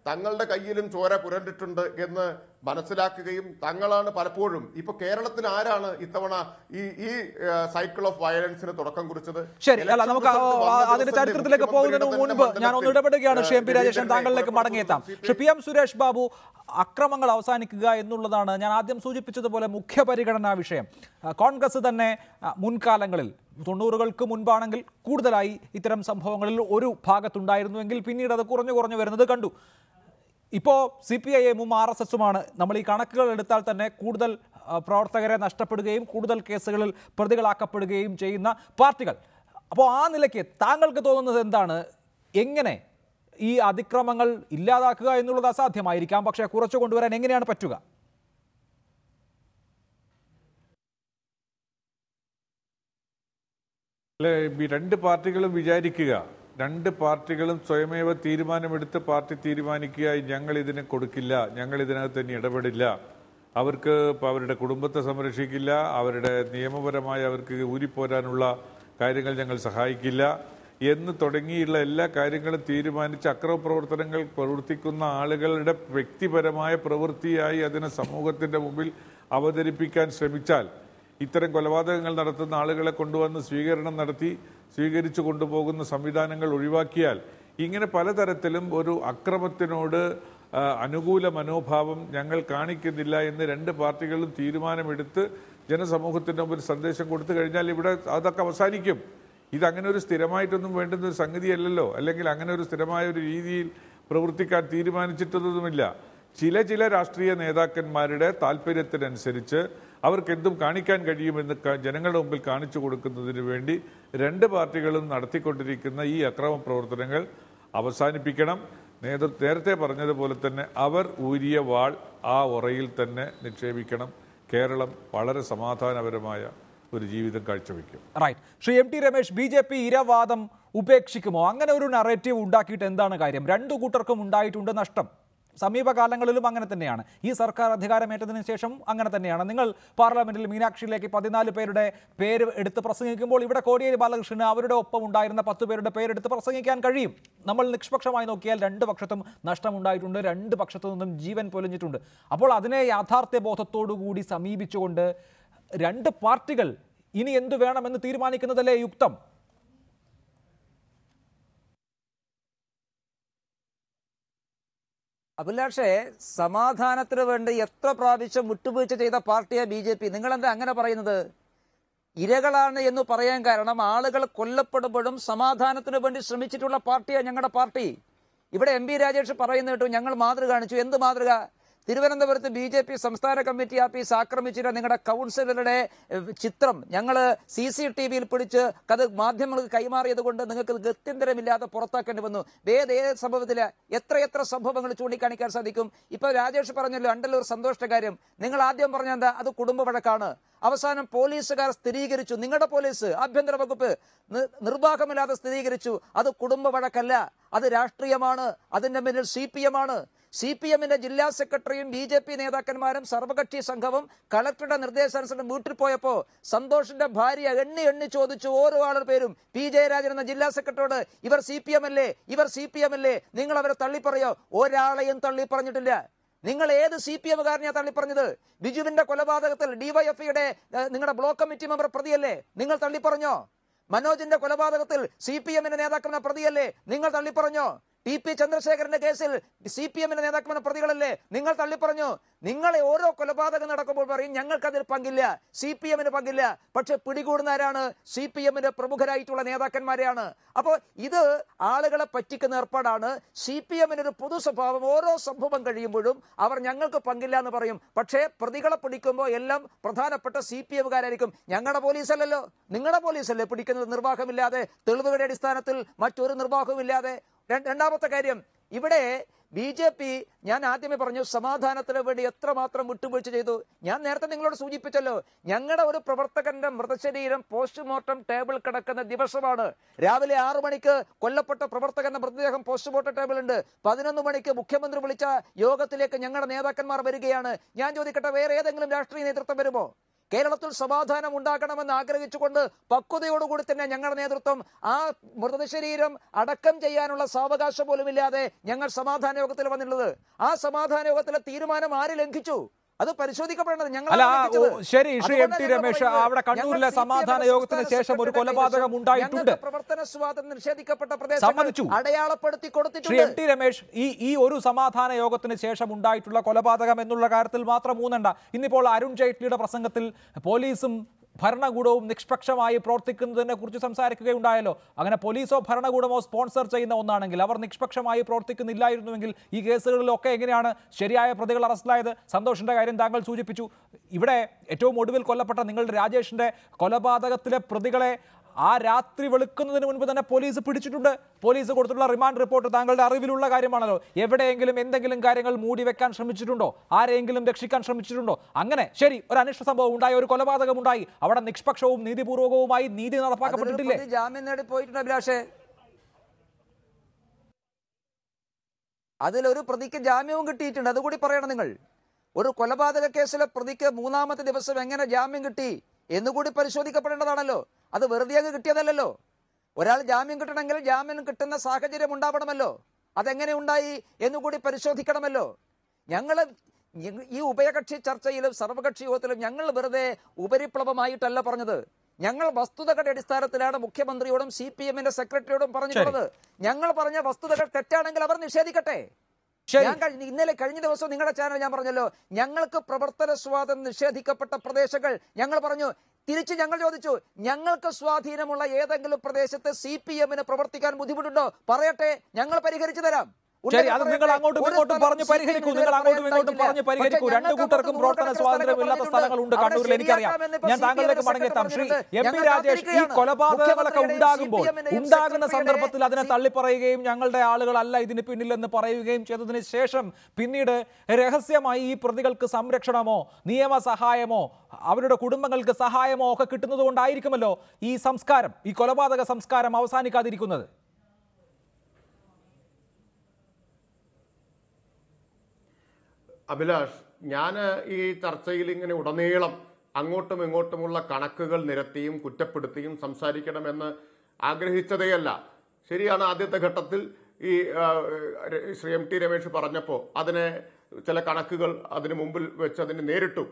തങ്ങളുടെ കയ്യിലും ചോര പുരണ്ടിട്ടുണ്ട് എന്ന് മനസ്സിലാക്കുകയും, തങ്ങളാണ് പലപ്പോഴും ഇപ്പൊ കേരളത്തിൽ ആരാണ് ഇത്തവണ ഈ സൈക്കിൾ ഓഫ് വയലൻസിന് തുടക്കം കുറിച്ചത്? ശരി, അല്ല, നമുക്ക് അതിന്റെ ചരിത്രത്തിലേക്ക് പോകുന്നതിന് മുൻപ് ഞാൻ ഒന്ന് ഇടപെടുകയാണ്. ശ്രീ MP രാജേഷൻ, താങ്കളിലേക്ക് മടങ്ങിയെത്താം. ശ്രീ PM സുരേഷ് ബാബു, അക്രമങ്ങൾ അവസാനിക്കുക എന്നുള്ളതാണ് ഞാൻ ആദ്യം സൂചിപ്പിച്ചതുപോലെ മുഖ്യ പരിഗണനാ വിഷയം. കോൺഗ്രസ് തന്നെ മുൻകാലങ്ങളിൽ 90കൾക്ക് മുൻപാണെങ്കിൽ കൂടുതലായി ഇത്തരം സംഭവങ്ങളിൽ ഒരു ഭാഗത്തുണ്ടായിരുന്നുവെങ്കിൽ പിന്നീട് അത് കുറഞ്ഞു വരുന്നത് കണ്ടു. ഇപ്പോൾ CPIM-ഉം RSSുമാണ് നമ്മൾ ഈ കണക്കുകൾ എടുത്താൽ തന്നെ കൂടുതൽ പ്രവർത്തകരെ നഷ്ടപ്പെടുകയും കൂടുതൽ കേസുകളിൽ പ്രതികളാക്കപ്പെടുകയും ചെയ്യുന്ന പാർട്ടികൾ. അപ്പോൾ ആ നിലയ്ക്ക് താങ്കൾക്ക് തോന്നുന്നത് എന്താണ്? എങ്ങനെ ഈ അതിക്രമങ്ങൾ ഇല്ലാതാക്കുക എന്നുള്ളത് അസാധ്യമായിരിക്കാം, പക്ഷേ കുറച്ചു കൊണ്ടുവരാൻ എങ്ങനെയാണ് പറ്റുക? അല്ലെ, ഈ രണ്ട് പാർട്ടികളും വിചാരിക്കുക, രണ്ട് പാർട്ടികളും സ്വയമേവ തീരുമാനമെടുത്ത് പാർട്ടി തീരുമാനിക്കുക, ഞങ്ങൾ ഇതിനെ കൊടുക്കില്ല, ഞങ്ങൾ ഇതിനകത്ത് തന്നെ ഇടപെടില്ല, അവർക്ക് അവരുടെ കുടുംബത്തെ സംരക്ഷിക്കില്ല, അവരുടെ നിയമപരമായി അവർക്ക് ഊരിപ്പോരാനുള്ള കാര്യങ്ങൾ ഞങ്ങൾ സഹായിക്കില്ല എന്ന് തുടങ്ങിയുള്ള എല്ലാ കാര്യങ്ങളും തീരുമാനിച്ച് അക്രമ പ്രവർത്തനങ്ങൾ പ്രവർത്തിക്കുന്ന ആളുകളുടെ വ്യക്തിപരമായ പ്രവൃത്തിയായി അതിനെ സമൂഹത്തിൻ്റെ മുമ്പിൽ അവതരിപ്പിക്കാൻ ശ്രമിച്ചാൽ, ഇത്തരം കൊലപാതകങ്ങൾ നടത്തുന്ന ആളുകളെ കൊണ്ടുവന്ന് സ്വീകരണം നടത്തി സ്വീകരിച്ചു കൊണ്ടുപോകുന്ന സംവിധാനങ്ങൾ ഒഴിവാക്കിയാൽ, ഇങ്ങനെ പലതരത്തിലും ഒരു അക്രമത്തിനോട് അനുകൂല മനോഭാവം ഞങ്ങൾ കാണിക്കുന്നില്ല എന്ന് രണ്ട് പാർട്ടികളും തീരുമാനമെടുത്ത് ജനസമൂഹത്തിൻ്റെ മുമ്പിൽ സന്ദേശം കൊടുത്തു കഴിഞ്ഞാൽ ഇവിടെ അതൊക്കെ അവസാനിക്കും. ഇതങ്ങനെ ഒരു സ്ഥിരമായിട്ടൊന്നും വേണ്ടുന്ന ഒരു സംഗതിയല്ലല്ലോ, അല്ലെങ്കിൽ അങ്ങനെ ഒരു സ്ഥിരമായ ഒരു രീതിയിൽ പ്രവർത്തിക്കാൻ തീരുമാനിച്ചിട്ടൊന്നുമില്ല. ചില രാഷ്ട്രീയ നേതാക്കന്മാരുടെ താല്പര്യത്തിനനുസരിച്ച് അവർക്ക് എന്തും കാണിക്കാൻ കഴിയുമെന്ന് ജനങ്ങളുടെ മുമ്പിൽ കാണിച്ചു കൊടുക്കുന്നതിന് വേണ്ടി രണ്ട് പാർട്ടികളും നടത്തിക്കൊണ്ടിരിക്കുന്ന ഈ അക്രമ പ്രവർത്തനങ്ങൾ അവസാനിപ്പിക്കണം. നേരത്തെ പറഞ്ഞതുപോലെ തന്നെ അവർ ഊരിയ വാൾ ആ ഉറയിൽ തന്നെ നിക്ഷേപിക്കണം. കേരളം വളരെ സമാധാനപരമായ ഒരു ജീവിതം കാഴ്ചവെക്കും. Right. Shri MT Ramesh, BJP ഇരവാദം ഉപേക്ഷിക്കുമോ? അങ്ങനെ ഒരു നറേറ്റീവ് ഉണ്ടാക്കിയിട്ട് എന്താണ് കാര്യം? രണ്ടു കൂട്ടർക്കും ഉണ്ടായിട്ടുണ്ട് നഷ്ടം. സമീപകാലങ്ങളിലും അങ്ങനെ തന്നെയാണ്. ഈ സർക്കാർ അധികാരമേറ്റതിന് ശേഷം അങ്ങനെ തന്നെയാണ്. നിങ്ങൾ പാർലമെന്റിൽ മീനാക്ഷിയിലേക്ക് 14 പേരുടെ പേര് എടുത്ത് പ്രസംഗിക്കുമ്പോൾ ഇവിടെ കോടിയേരി ബാലകൃഷ്ണന് അവരുടെ ഒപ്പം ഉണ്ടായിരുന്ന 10 പേരുടെ പേരെടുത്ത് പ്രസംഗിക്കാൻ കഴിയും. നമ്മൾ നിഷ്പക്ഷമായി നോക്കിയാൽ രണ്ട് പക്ഷത്തും നഷ്ടമുണ്ടായിട്ടുണ്ട്, രണ്ട് പക്ഷത്തു നിന്നും ജീവൻ പൊലിഞ്ഞിട്ടുണ്ട്. അപ്പോൾ അതിനെ യാഥാർത്ഥ്യ ബോധത്തോടുകൂടി സമീപിച്ചുകൊണ്ട് രണ്ട് പാർട്ടികൾ ഇനി എന്തു വേണമെന്ന് തീരുമാനിക്കുന്നതല്ലേ യുക്തം? അഭിലാഷേ, സമാധാനത്തിന് വേണ്ടി എത്ര പ്രാവശ്യം വിട്ടുവീഴ്ച ചെയ്ത പാർട്ടിയാണ് BJP. നിങ്ങളെന്താ അങ്ങനെ പറയുന്നത്? ഇരകളാണ് എന്ന് പറയാൻ കാരണം ആളുകൾ കൊല്ലപ്പെടുമ്പോഴും സമാധാനത്തിന് വേണ്ടി ശ്രമിച്ചിട്ടുള്ള പാർട്ടിയാണ് ഞങ്ങളുടെ പാർട്ടി. ഇവിടെ MB രാജേഷ് പറയുന്ന കേട്ടു, ഞങ്ങൾ മാതൃക കാണിച്ചു. എന്ത് മാതൃക? തിരുവനന്തപുരത്ത് BJP സംസ്ഥാന കമ്മിറ്റി ആഫീസ് ആക്രമിച്ചിട്ട് നിങ്ങളുടെ കൗൺസിലറുടെ ചിത്രം ഞങ്ങൾ CCTVയിൽ പിടിച്ച് അത് മാധ്യമങ്ങൾക്ക് കൈമാറിയത് കൊണ്ട് നിങ്ങൾക്ക് ഗത്യന്തരമില്ലാതെ പുറത്താക്കേണ്ടി വന്നു. ഏത് സംഭവത്തില് എത്ര സംഭവങ്ങൾ ചൂണ്ടിക്കാണിക്കാൻ സാധിക്കും? ഇപ്പൊ രാജേഷ് പറഞ്ഞല്ലോ അണ്ടല്ലൂർ സന്തോഷിന്റെ കാര്യം. നിങ്ങൾ ആദ്യം പറഞ്ഞ എന്താ? അത് കുടുംബ വഴക്കാണ്. അവസാനം പോലീസുകാർ സ്ഥിരീകരിച്ചു, നിങ്ങളുടെ പോലീസ് ആഭ്യന്തര വകുപ്പ് നിർവാഹമില്ലാതെ സ്ഥിരീകരിച്ചു അത് കുടുംബ വഴക്കല്ല, അത് രാഷ്ട്രീയമാണ്, അതിന്റെ പിന്നിൽ CPM ആണ്. CPM-ന്റെ ജില്ലാ സെക്രട്ടറിയും BJP നേതാക്കന്മാരും സർവകക്ഷി സംഘവും കളക്ടറുടെ നിർദ്ദേശാനുസരണം വീട്ടിൽ പോയപ്പോൾ സന്തോഷിന്റെ ഭാര്യ എണ്ണി ചോദിച്ചു ഓരോ ആളുടെ പേരും. P. ജയരാജൻ എന്ന ജില്ലാ സെക്രട്ടറിയോട്, ഇവർ CPM അല്ലേ, നിങ്ങൾ അവരെ തള്ളിപ്പറയോ? ഒരാളെയും തള്ളി പറഞ്ഞിട്ടില്ല. നിങ്ങൾ ഏത് CPM-കാരനെയാണ് തള്ളിപ്പറഞ്ഞത്? ബിജുവിന്റെ കൊലപാതകത്തിൽ DYFIയുടെ നിങ്ങളുടെ ബ്ലോക്ക് കമ്മിറ്റി മെമ്പർ പ്രതിയല്ലേ, നിങ്ങൾ തള്ളിപ്പറഞ്ഞോ? മനോജിന്റെ കൊലപാതകത്തിൽ CPM-ന്റെ നേതാക്കളുടെ പ്രതിയല്ലേ, നിങ്ങൾ തള്ളിപ്പറഞ്ഞോ? TP ചന്ദ്രശേഖരന്റെ കേസിൽ CPM-ന്റെ നേതാക്കളുടെ പ്രതികളല്ലേ, നിങ്ങൾ തള്ളിപ്പറഞ്ഞു. നിങ്ങളെ ഓരോ കൊലപാതകം നടക്കുമ്പോൾ പറയും ഞങ്ങൾക്കതിൽ പങ്കില്ല, CPM-ന് പങ്കില്ല. പക്ഷെ പിടികൂടുന്നവരാണ് CPM-ന്റെ പ്രമുഖരായിട്ടുള്ള നേതാക്കന്മാരെയാണ്. അപ്പോൾ ഇത് ആളുകളെ പറ്റിക്കുന്ന ഏർപ്പാടാണ്. CPM-ന് ഒരു പൊതു സ്വഭാവം, ഓരോ സംഭവം കഴിയുമ്പോഴും അവർ ഞങ്ങൾക്ക് പങ്കില്ല എന്ന് പറയും. പക്ഷേ പ്രതികളെ പിടിക്കുമ്പോൾ എല്ലാം പ്രധാനപ്പെട്ട CPM-കാരായിരിക്കും. ഞങ്ങളുടെ പോലീസല്ലല്ലോ, നിങ്ങളുടെ പോലീസല്ലേ പിടിക്കുന്നത് നിർവാഹമില്ലാതെ, തെളിവുകളുടെ അടിസ്ഥാനത്തിൽ, മറ്റൊരു നിർവാഹവുമില്ലാതെ. രണ്ടാമത്തെ കാര്യം, ഇവിടെ BJP ഞാൻ ആദ്യമേ പറഞ്ഞു സമാധാനത്തിന് വേണ്ടി എത്രമാത്രം വിട്ടുവീഴ്ച ചെയ്തു. ഞാൻ നേരത്തെ നിങ്ങളോട് സൂചിപ്പിച്ചല്ലോ, ഞങ്ങളുടെ ഒരു പ്രവർത്തകന്റെ മൃതശരീരം പോസ്റ്റ്മോർട്ടം ടേബിൾ കിടക്കുന്ന ദിവസമാണ്. രാവിലെ 6 മണിക്ക് കൊല്ലപ്പെട്ട പ്രവർത്തകന്റെ മൃതദേഹം പോസ്റ്റ്മോർട്ടം ടേബിൾ ഉണ്ട്. 11 മണിക്ക് മുഖ്യമന്ത്രി വിളിച്ച യോഗത്തിലേക്ക് ഞങ്ങളുടെ നേതാക്കന്മാർ വരികയാണ്. ഞാൻ ചോദിക്കട്ടെ, വേറെ ഏതെങ്കിലും രാഷ്ട്രീയ നേതൃത്വം വരുമോ? കേരളത്തിൽ സമാധാനം ഉണ്ടാക്കണമെന്ന് ആഗ്രഹിച്ചുകൊണ്ട് പക്വതയോടുകൂടി തന്നെ ഞങ്ങളുടെ നേതൃത്വം ആ മൃതശരീരം അടക്കം ചെയ്യാനുള്ള സാവകാശം പോലുമില്ലാതെ ഞങ്ങൾ സമാധാന യോഗത്തിൽ വന്നിട്ടുള്ളത്. ആ സമാധാന യോഗത്തിലെ തീരുമാനം ആര് ലംഘിച്ചു? അത് പരിശോധിക്കപ്പെടേണ്ടത് ഞങ്ങൾ. ശരി, ശ്രീ MT രമേശ്, അവിടെ കണ്ണൂരിലെ സമാധാന യോഗത്തിന് ശേഷം ഒരു കൊലപാതകം ഉണ്ടായിട്ടുണ്ട്, പ്രവർത്തന സ്വാതന്ത്ര്യം നിഷേധിക്കപ്പെട്ട പ്രദേശം അടയാളപ്പെടുത്തി കൊടുത്തിട്ടുണ്ട്. ശ്രീ MT രമേശ്, ഈ ഒരു സമാധാന യോഗത്തിന് ശേഷം ഉണ്ടായിട്ടുള്ള കൊലപാതകം എന്നുള്ള കാര്യത്തിൽ മാത്രം ഊന്നണ്ട. ഇന്നിപ്പോൾ അരുൺ ജെയ്റ്റ്ലിയുടെ പ്രസംഗത്തിൽ പോലീസും ഭരണകൂടവും നിഷ്പക്ഷമായി പ്രവർത്തിക്കുന്നതിനെ കുറിച്ച് സംസാരിക്കുകയുണ്ടായല്ലോ. അങ്ങനെ പോലീസോ ഭരണകൂടമോ സ്പോൺസർ ചെയ്യുന്ന ഒന്നാണെങ്കിൽ അവർ നിഷ്പക്ഷമായി പ്രവർത്തിക്കുന്നില്ലായിരുന്നുവെങ്കിൽ ഈ കേസുകളിലൊക്കെ എങ്ങനെയാണ് ശരിയായ പ്രതികൾ അറസ്റ്റിലായത്? സന്തോഷിന്റെ കാര്യം താങ്കൾ സൂചിപ്പിച്ചു. ഇവിടെ ഏറ്റവും ഒടുവിൽ കൊല്ലപ്പെട്ട നിങ്ങളുടെ രാജേഷിന്റെ കൊലപാതകത്തിലെ പ്രതികളെ ആ രാത്രി വെളുക്കുന്നതിന് മുൻപ് തന്നെ പോലീസ് പിടിച്ചിട്ടുണ്ട്. പോലീസ് കൊടുത്തിട്ടുള്ള റിമാൻഡ് റിപ്പോർട്ട് താങ്കളുടെ അറിവിലുള്ള കാര്യമാണല്ലോ. എവിടെയെങ്കിലും എന്തെങ്കിലും കാര്യങ്ങൾ മൂടി വെക്കാൻ ശ്രമിച്ചിട്ടുണ്ടോ? ആരെയെങ്കിലും രക്ഷിക്കാൻ ശ്രമിച്ചിട്ടുണ്ടോ? അങ്ങനെ ശരി, ഒരു അനിഷ്ട സംഭവം ഉണ്ടായി, ഒരു കൊലപാതകം ഉണ്ടായി, അവിടെ നിഷ്പക്ഷവും നീതിപൂർവകവുമായി നീതി നടപ്പാക്കപ്പെട്ടിട്ടില്ലേ? ജാമ്യം നേടി പോയിട്ടുണ്ട് അഭിലാഷേ. അതിലൊരു പ്രതിക്ക് ജാമ്യവും കിട്ടിയിട്ടുണ്ട്, അതുകൂടി പറയണം നിങ്ങൾ. ഒരു കൊലപാതക കേസിലെ പ്രതിക്ക് 3-ാമത്തെ ദിവസം എങ്ങനെ ജാമ്യം കിട്ടി എന്നുകൂടി പരിശോധിക്കപ്പെടേണ്ടതാണല്ലോ. അത് വെറുതെ അങ്ങ് കിട്ടിയതല്ലോ. ഒരാൾ ജാമ്യം കിട്ടണമെങ്കിൽ ജാമ്യം കിട്ടുന്ന സാഹചര്യം ഉണ്ടാവണമല്ലോ. അതെങ്ങനെ ഉണ്ടായി എന്നുകൂടി പരിശോധിക്കണമല്ലോ. ഞങ്ങൾ ഈ ഉഭയകക്ഷി ചർച്ചയിലും സർവകക്ഷി യോഗത്തിലും ഞങ്ങൾ വെറുതെ ഉപരിപ്ലവമായിട്ടല്ല പറഞ്ഞത്. ഞങ്ങൾ വസ്തുതകളുടെ അടിസ്ഥാനത്തിലാണ് മുഖ്യമന്ത്രിയോടും CPM-ന്റെ സെക്രട്ടറിയോടും പറഞ്ഞിട്ടുള്ളത്. ഞങ്ങൾ പറഞ്ഞ വസ്തുതകൾ തെറ്റാണെങ്കിൽ അവർ നിഷേധിക്കട്ടെ. ഇന്നലെ കഴിഞ്ഞ ദിവസം നിങ്ങളുടെ ചാനൽ ഞാൻ പറഞ്ഞല്ലോ, ഞങ്ങൾക്ക് പ്രവർത്തന സ്വാതന്ത്ര്യം നിഷേധിക്കപ്പെട്ട പ്രദേശങ്ങൾ ഞങ്ങൾ പറഞ്ഞു. തിരിച്ച് ഞങ്ങൾ ചോദിച്ചു, ഞങ്ങൾക്ക് സ്വാധീനമുള്ള ഏതെങ്കിലും പ്രദേശത്ത് CPM-ന് പ്രവർത്തിക്കാൻ ബുദ്ധിമുട്ടുണ്ടോ? പറയട്ടെ, ഞങ്ങൾ പരിഹരിച്ചു തരാം. ശരി, അത് നിങ്ങൾ അങ്ങോട്ടും ഇങ്ങോട്ടും പറഞ്ഞു പരിഹരിക്കൂ. നിങ്ങൾ അങ്ങോട്ടും ഇങ്ങോട്ടും പറഞ്ഞു പരിഹരിക്കൂ. രണ്ടു കൂട്ടർക്കും പ്രവർത്തന സ്വാതന്ത്ര്യം ഇല്ലാത്ത സ്ഥലങ്ങളുണ്ട് കണ്ണൂരിൽ, എനിക്കറിയാം. ഞാൻ താങ്കളിലേക്ക് മടങ്ങിയെത്താം. ശ്രീ MP രാജേഷ്, ഈ കൊലപാതകങ്ങളൊക്കെ ഉണ്ടാകുന്ന സന്ദർഭത്തിൽ അതിനെ തള്ളിപ്പറയുകയും ഞങ്ങളുടെ ആളുകളല്ല ഇതിന് പിന്നിലെന്ന് പറയുകയും ചെയ്തതിന് ശേഷം പിന്നീട് രഹസ്യമായി ഈ പ്രതികൾക്ക് സംരക്ഷണമോ നിയമസഹായമോ അവരുടെ കുടുംബങ്ങൾക്ക് സഹായമോ ഒക്കെ കിട്ടുന്നത് കൊണ്ടായിരിക്കുമല്ലോ ഈ സംസ്കാരം, ഈ കൊലപാതക സംസ്കാരം അവസാനിക്കാതിരിക്കുന്നത്. അഭിലാഷ്, ഞാൻ ഈ ചർച്ചയിൽ ഇങ്ങനെ ഉടനീളം അങ്ങോട്ടും ഇങ്ങോട്ടുമുള്ള കണക്കുകൾ നിരത്തിയും കുറ്റപ്പെടുത്തിയും സംസാരിക്കണമെന്ന് ആഗ്രഹിച്ചതേയല്ല. ശരിയാണ്, ആദ്യത്തെ ഘട്ടത്തിൽ ഈ ശ്രീ MT രമേശ് പറഞ്ഞപ്പോൾ അതിനെ ചില കണക്കുകൾ അതിന് മുമ്പിൽ വെച്ച് അതിന് നേരിട്ടു.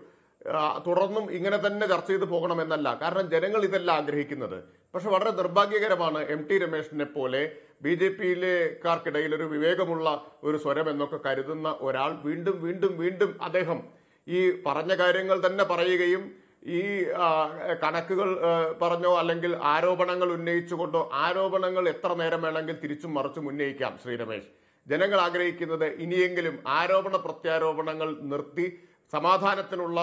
തുടർന്നും ഇങ്ങനെ തന്നെ ചർച്ച ചെയ്ത് പോകണമെന്നല്ല, കാരണം ജനങ്ങൾ ഇതല്ല ആഗ്രഹിക്കുന്നത്. പക്ഷെ വളരെ നിർഭാഗ്യകരമാണ് MT രമേശിനെ പോലെ BJP-ക്കാർക്കിടയിൽ ഒരു വിവേകമുള്ള ഒരു സ്വരം എന്നൊക്കെ കരുതുന്ന ഒരാൾ വീണ്ടും വീണ്ടും വീണ്ടും അദ്ദേഹം ഈ പറഞ്ഞ കാര്യങ്ങൾ തന്നെ പറയുകയും ഈ കണക്കുകൾ പറഞ്ഞോ അല്ലെങ്കിൽ ആരോപണങ്ങൾ ഉന്നയിച്ചുകൊണ്ടോ, ആരോപണങ്ങൾ എത്ര നേരം വേണമെങ്കിൽ തിരിച്ചും മറിച്ചും ഉന്നയിക്കാം ശ്രീ രമേശ്. ജനങ്ങൾ ആഗ്രഹിക്കുന്നത് ഇനിയെങ്കിലും ആരോപണ പ്രത്യാരോപണങ്ങൾ നിർത്തി സമാധാനത്തിനുള്ള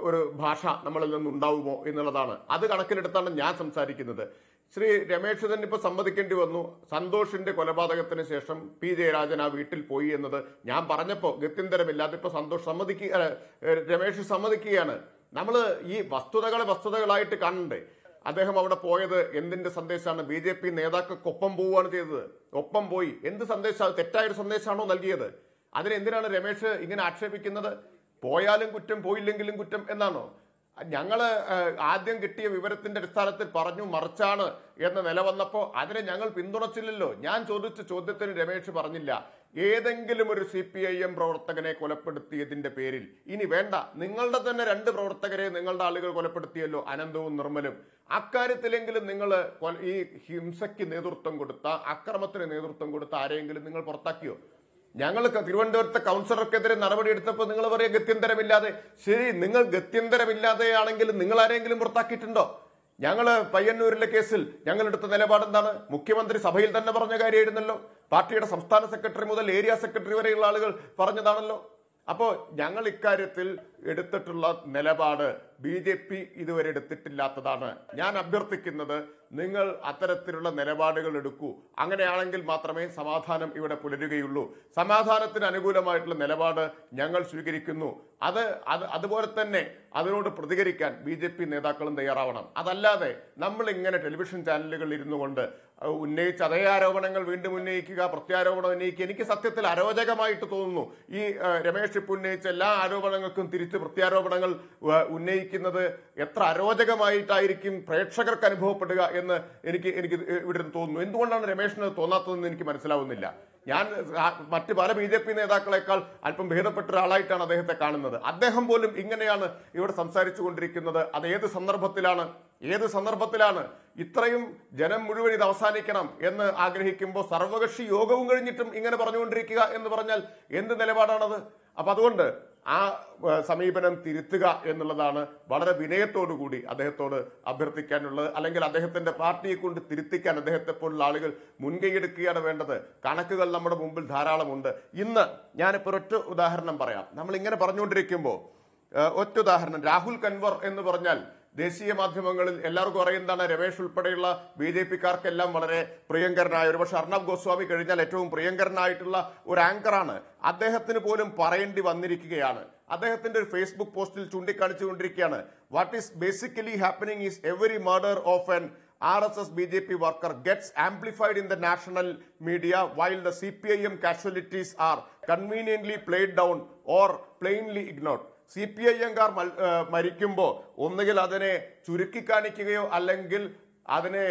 ഒരു ഭാഷ നമ്മളിൽ നിന്നുണ്ടാവുമോ എന്നുള്ളതാണ്. അത് കണക്കിലെടുത്താണ് ഞാൻ സംസാരിക്കുന്നത്. ശ്രീ രമേശ് തന്നെ ഇപ്പൊ സമ്മതിക്കേണ്ടി വന്നു, സന്തോഷിന്റെ കൊലപാതകത്തിന് ശേഷം P ജയരാജൻ ആ വീട്ടിൽ പോയി എന്നത് ഞാൻ പറഞ്ഞപ്പോ ഗത്യന്തരമില്ലാതെ ഇപ്പൊ രമേശ് സമ്മതിക്കുകയാണ്. നമ്മൾ ഈ വസ്തുതകളായിട്ട് കാണണ്ടേ? അദ്ദേഹം അവിടെ പോയത് എന്തിന്റെ സന്ദേശമാണ്? BJP നേതാക്കൾക്കൊപ്പം പോവുകയാണ് ചെയ്തത്. ഒപ്പം പോയി എന്ത് സന്ദേശം? തെറ്റായൊരു സന്ദേശമാണോ നൽകിയത്? അതിനെന്തിനാണ് രമേശ് ഇങ്ങനെ ആക്ഷേപിക്കുന്നത്? പോയാലും കുറ്റം പോയില്ലെങ്കിലും കുറ്റം എന്നാണോ? ഞങ്ങൾ ആദ്യം കിട്ടിയ വിവരത്തിന്റെ അടിസ്ഥാനത്തിൽ പറഞ്ഞു മറിച്ചാണ് എന്ന നില വന്നപ്പോൾ അതിനെ ഞങ്ങൾ പിന്തുണച്ചില്ലല്ലോ. ഞാൻ ചോദിച്ച ചോദ്യത്തിന് രമേശ് പറഞ്ഞില്ല ഏതെങ്കിലും ഒരു CPIM പ്രവർത്തകനെ കൊലപ്പെടുത്തിയതിന്റെ പേരിൽ. ഇനി വേണ്ട, നിങ്ങളുടെ തന്നെ 2 പ്രവർത്തകരെ നിങ്ങളുടെ ആളുകൾ കൊലപ്പെടുത്തിയല്ലോ, അനന്തവും നിർമ്മലും. അക്കാര്യത്തിലെങ്കിലും നിങ്ങൾ ഈ ഹിംസയ്ക്ക് നേതൃത്വം കൊടുത്ത, അക്രമത്തിന് നേതൃത്വം കൊടുത്ത ആരെങ്കിലും നിങ്ങൾ പുറത്താക്കിയോ? ഞങ്ങൾ തിരുവനന്തപുരത്തെ കൗൺസിലർക്കെതിരെ നടപടിയെടുത്തപ്പോൾ നിങ്ങൾ പറയുക ഗത്യന്തരമില്ലാതെ. ശരി, നിങ്ങൾ ഗത്യന്തരമില്ലാതെയാണെങ്കിൽ നിങ്ങൾ ആരെങ്കിലും പുറത്താക്കിയിട്ടുണ്ടോ? ഞങ്ങൾ പയ്യന്നൂരിലെ കേസിൽ ഞങ്ങളെടുത്ത നിലപാടെന്താണ്? മുഖ്യമന്ത്രി സഭയിൽ തന്നെ പറഞ്ഞ കാര്യമായിരുന്നല്ലോ. പാർട്ടിയുടെ സംസ്ഥാന സെക്രട്ടറി മുതൽ ഏരിയ സെക്രട്ടറി വരെയുള്ള ആളുകൾ പറഞ്ഞതാണല്ലോ. അപ്പോൾ ഞങ്ങൾ ഇക്കാര്യത്തിൽ എടുത്തിട്ടുള്ള നിലപാട് BJP ഇതുവരെ എടുത്തിട്ടില്ലാത്തതാണ്. ഞാൻ അഭ്യർത്ഥിക്കുന്നത് നിങ്ങൾ അത്തരത്തിലുള്ള നിലപാടുകൾ എടുക്കൂ. അങ്ങനെയാണെങ്കിൽ മാത്രമേ സമാധാനം ഇവിടെ പുലരുകയുള്ളൂ. സമാധാനത്തിന് അനുകൂലമായിട്ടുള്ള നിലപാട് ഞങ്ങൾ സ്വീകരിക്കുന്നു. അതുപോലെ തന്നെ അതിനോട് പ്രതികരിക്കാൻ BJP നേതാക്കളും തയ്യാറാവണം. അതല്ലാതെ നമ്മൾ ഇങ്ങനെ ടെലിവിഷൻ ചാനലുകളിൽ ഇരുന്നു കൊണ്ട് ഉന്നയിച്ച അതേ ആരോപണങ്ങൾ വീണ്ടും ഉന്നയിക്കുക, പ്രത്യാരോപണം ഉന്നയിക്കുക, എനിക്ക് സത്യത്തിൽ അരോചകമായിട്ട് തോന്നുന്നു. ഈ രമേശ് ഇപ്പ് ഉന്നയിച്ച എല്ലാ ആരോപണങ്ങൾക്കും തിരിച്ച് പ്രത്യാരോപണങ്ങൾ ഉന്നയിക്കുന്നത് എത്ര അരോചകമായിട്ടായിരിക്കും പ്രേക്ഷകർക്ക് അനുഭവപ്പെടുക എന്ന് എനിക്ക് ഇവിടെ തോന്നുന്നു. എന്തുകൊണ്ടാണ് രമേശിന് തോന്നാത്തതെന്ന് എനിക്ക് മനസ്സിലാവുന്നില്ല. ഞാൻ മറ്റ് പല BJP നേതാക്കളെക്കാൾ അല്പം ഭേദപ്പെട്ട ഒരാളായിട്ടാണ് അദ്ദേഹത്തെ കാണുന്നത്. അദ്ദേഹം പോലും ഇങ്ങനെയാണ് ഇവിടെ സംസാരിച്ചു കൊണ്ടിരിക്കുന്നത്. അത് ഏത് സന്ദർഭത്തിലാണ് ഇത്രയും ജനം മുഴുവൻ ഇത് അവസാനിക്കണം എന്ന് ആഗ്രഹിക്കുമ്പോൾ സർവകക്ഷി യോഗവും കഴിഞ്ഞിട്ടും ഇങ്ങനെ പറഞ്ഞുകൊണ്ടിരിക്കുക എന്ന് പറഞ്ഞാൽ എന്ത് നിലപാടാണത്? അപ്പൊ അതുകൊണ്ട് ആ സമീപനം തിരുത്തുക എന്നുള്ളതാണ് വളരെ വിനയത്തോടുകൂടി അദ്ദേഹത്തോട് അഭ്യർത്ഥിക്കാനുള്ളത്. അല്ലെങ്കിൽ അദ്ദേഹത്തിന്റെ പാർട്ടിയെ കൊണ്ട് തിരുത്തിക്കാൻ അദ്ദേഹത്തെ പോലുള്ള ആളുകൾ മുൻകൈയെടുക്കുകയാണ് വേണ്ടത്. കണക്കുകൾ നമ്മുടെ മുമ്പിൽ ധാരാളമുണ്ട്. ഇന്ന് ഞാനിപ്പോൾ ഒറ്റ ഉദാഹരണം പറയാം. നമ്മൾ ഇങ്ങനെ പറഞ്ഞുകൊണ്ടിരിക്കുമ്പോൾ ഒറ്റ ഉദാഹരണം, രാഹുൽ കൻവർ എന്ന് പറഞ്ഞാൽ ദേശീയ മാധ്യമങ്ങളിൽ എല്ലാവർക്കും അറിയുന്നതാണ്. രമേശ് ഉൾപ്പെടെയുള്ള BJP-ക്കാർക്കെല്ലാം വളരെ പ്രിയങ്കരനായ, ഒരുപക്ഷെ അർണബ് ഗോസ്വാമി കഴിഞ്ഞാൽ ഏറ്റവും പ്രിയങ്കരനായിട്ടുള്ള ഒരു ആങ്കറാണ്. അദ്ദേഹത്തിന് പോലും പറയേണ്ടി വന്നിരിക്കുകയാണ്. അദ്ദേഹത്തിന്റെ ഒരു ഫേസ്ബുക്ക് പോസ്റ്റിൽ ചൂണ്ടിക്കാണിച്ചുകൊണ്ടിരിക്കുകയാണ്, what is basically happening is every murder of an RSS BJP worker gets amplified in the national media while the CPIM casualties are conveniently played down or plainly ignored. CPIM-കാർ മരിക്കുമ്പോൾ ഒന്നുകിൽ അതിനെ ചുരുക്കി കാണിക്കുകയോ അല്ലെങ്കിൽ അതിനെ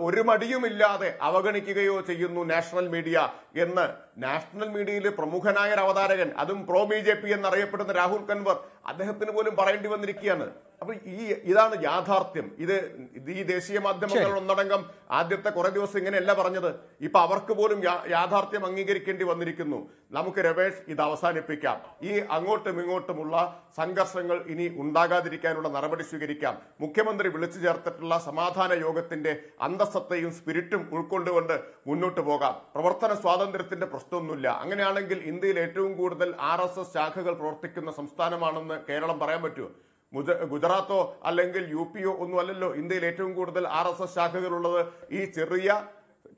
ഒരു മടിയുമില്ലാതെ അവഗണിക്കുകയോ ചെയ്യുന്നു നാഷണൽ മീഡിയ എന്ന് national മീഡിയയിലെ പ്രമുഖനായ ഒരു അവതാരകൻ, അതും പ്രോ BJP എന്നറിയപ്പെടുന്ന രാഹുൽ കൻവർ, അദ്ദേഹത്തിന് പോലും പറയേണ്ടി വന്നിരിക്കുകയാണ്. അപ്പൊ ഇതാണ് യാഥാർത്ഥ്യം. ഇത് ഈ ദേശീയ മാധ്യമങ്ങൾ ഒന്നടങ്കം ആദ്യത്തെ കുറെ ദിവസം ഇങ്ങനെയല്ല പറഞ്ഞത്. ഇപ്പൊ അവർക്ക് പോലും യാഥാർത്ഥ്യം അംഗീകരിക്കേണ്ടി വന്നിരിക്കുന്നു. നമുക്ക് രമേശ് ഇത് അവസാനിപ്പിക്കാം. ഈ അങ്ങോട്ടും ഇങ്ങോട്ടുമുള്ള സംഘർഷങ്ങൾ ഇനി ഉണ്ടാകാതിരിക്കാനുള്ള നടപടി സ്വീകരിക്കാം. മുഖ്യമന്ത്രി വിളിച്ചു ചേർത്തിട്ടുള്ള സമാധാന യോഗത്തിന്റെ അന്തസ്സത്തെയും സ്പിരിറ്റും ഉൾക്കൊണ്ടുകൊണ്ട് മുന്നോട്ട് പോകാം. പ്രവർത്തന സ്വാതന്ത്ര്യത്തിന്റെ പ്രശ്നമൊന്നുമില്ല. അങ്ങനെയാണെങ്കിൽ ഇന്ത്യയിൽ ഏറ്റവും കൂടുതൽ RSS ശാഖകൾ പ്രവർത്തിക്കുന്ന സംസ്ഥാനമാണെന്ന് കേരളം പറയാൻ പറ്റുമോ? ഗുജറാത്തോ അല്ലെങ്കിൽ UP-യോ ഒന്നും അല്ലല്ലോ ഇന്ത്യയിൽ ഏറ്റവും കൂടുതൽ RSS ശാഖകളുള്ളത്. ഈ ചെറിയ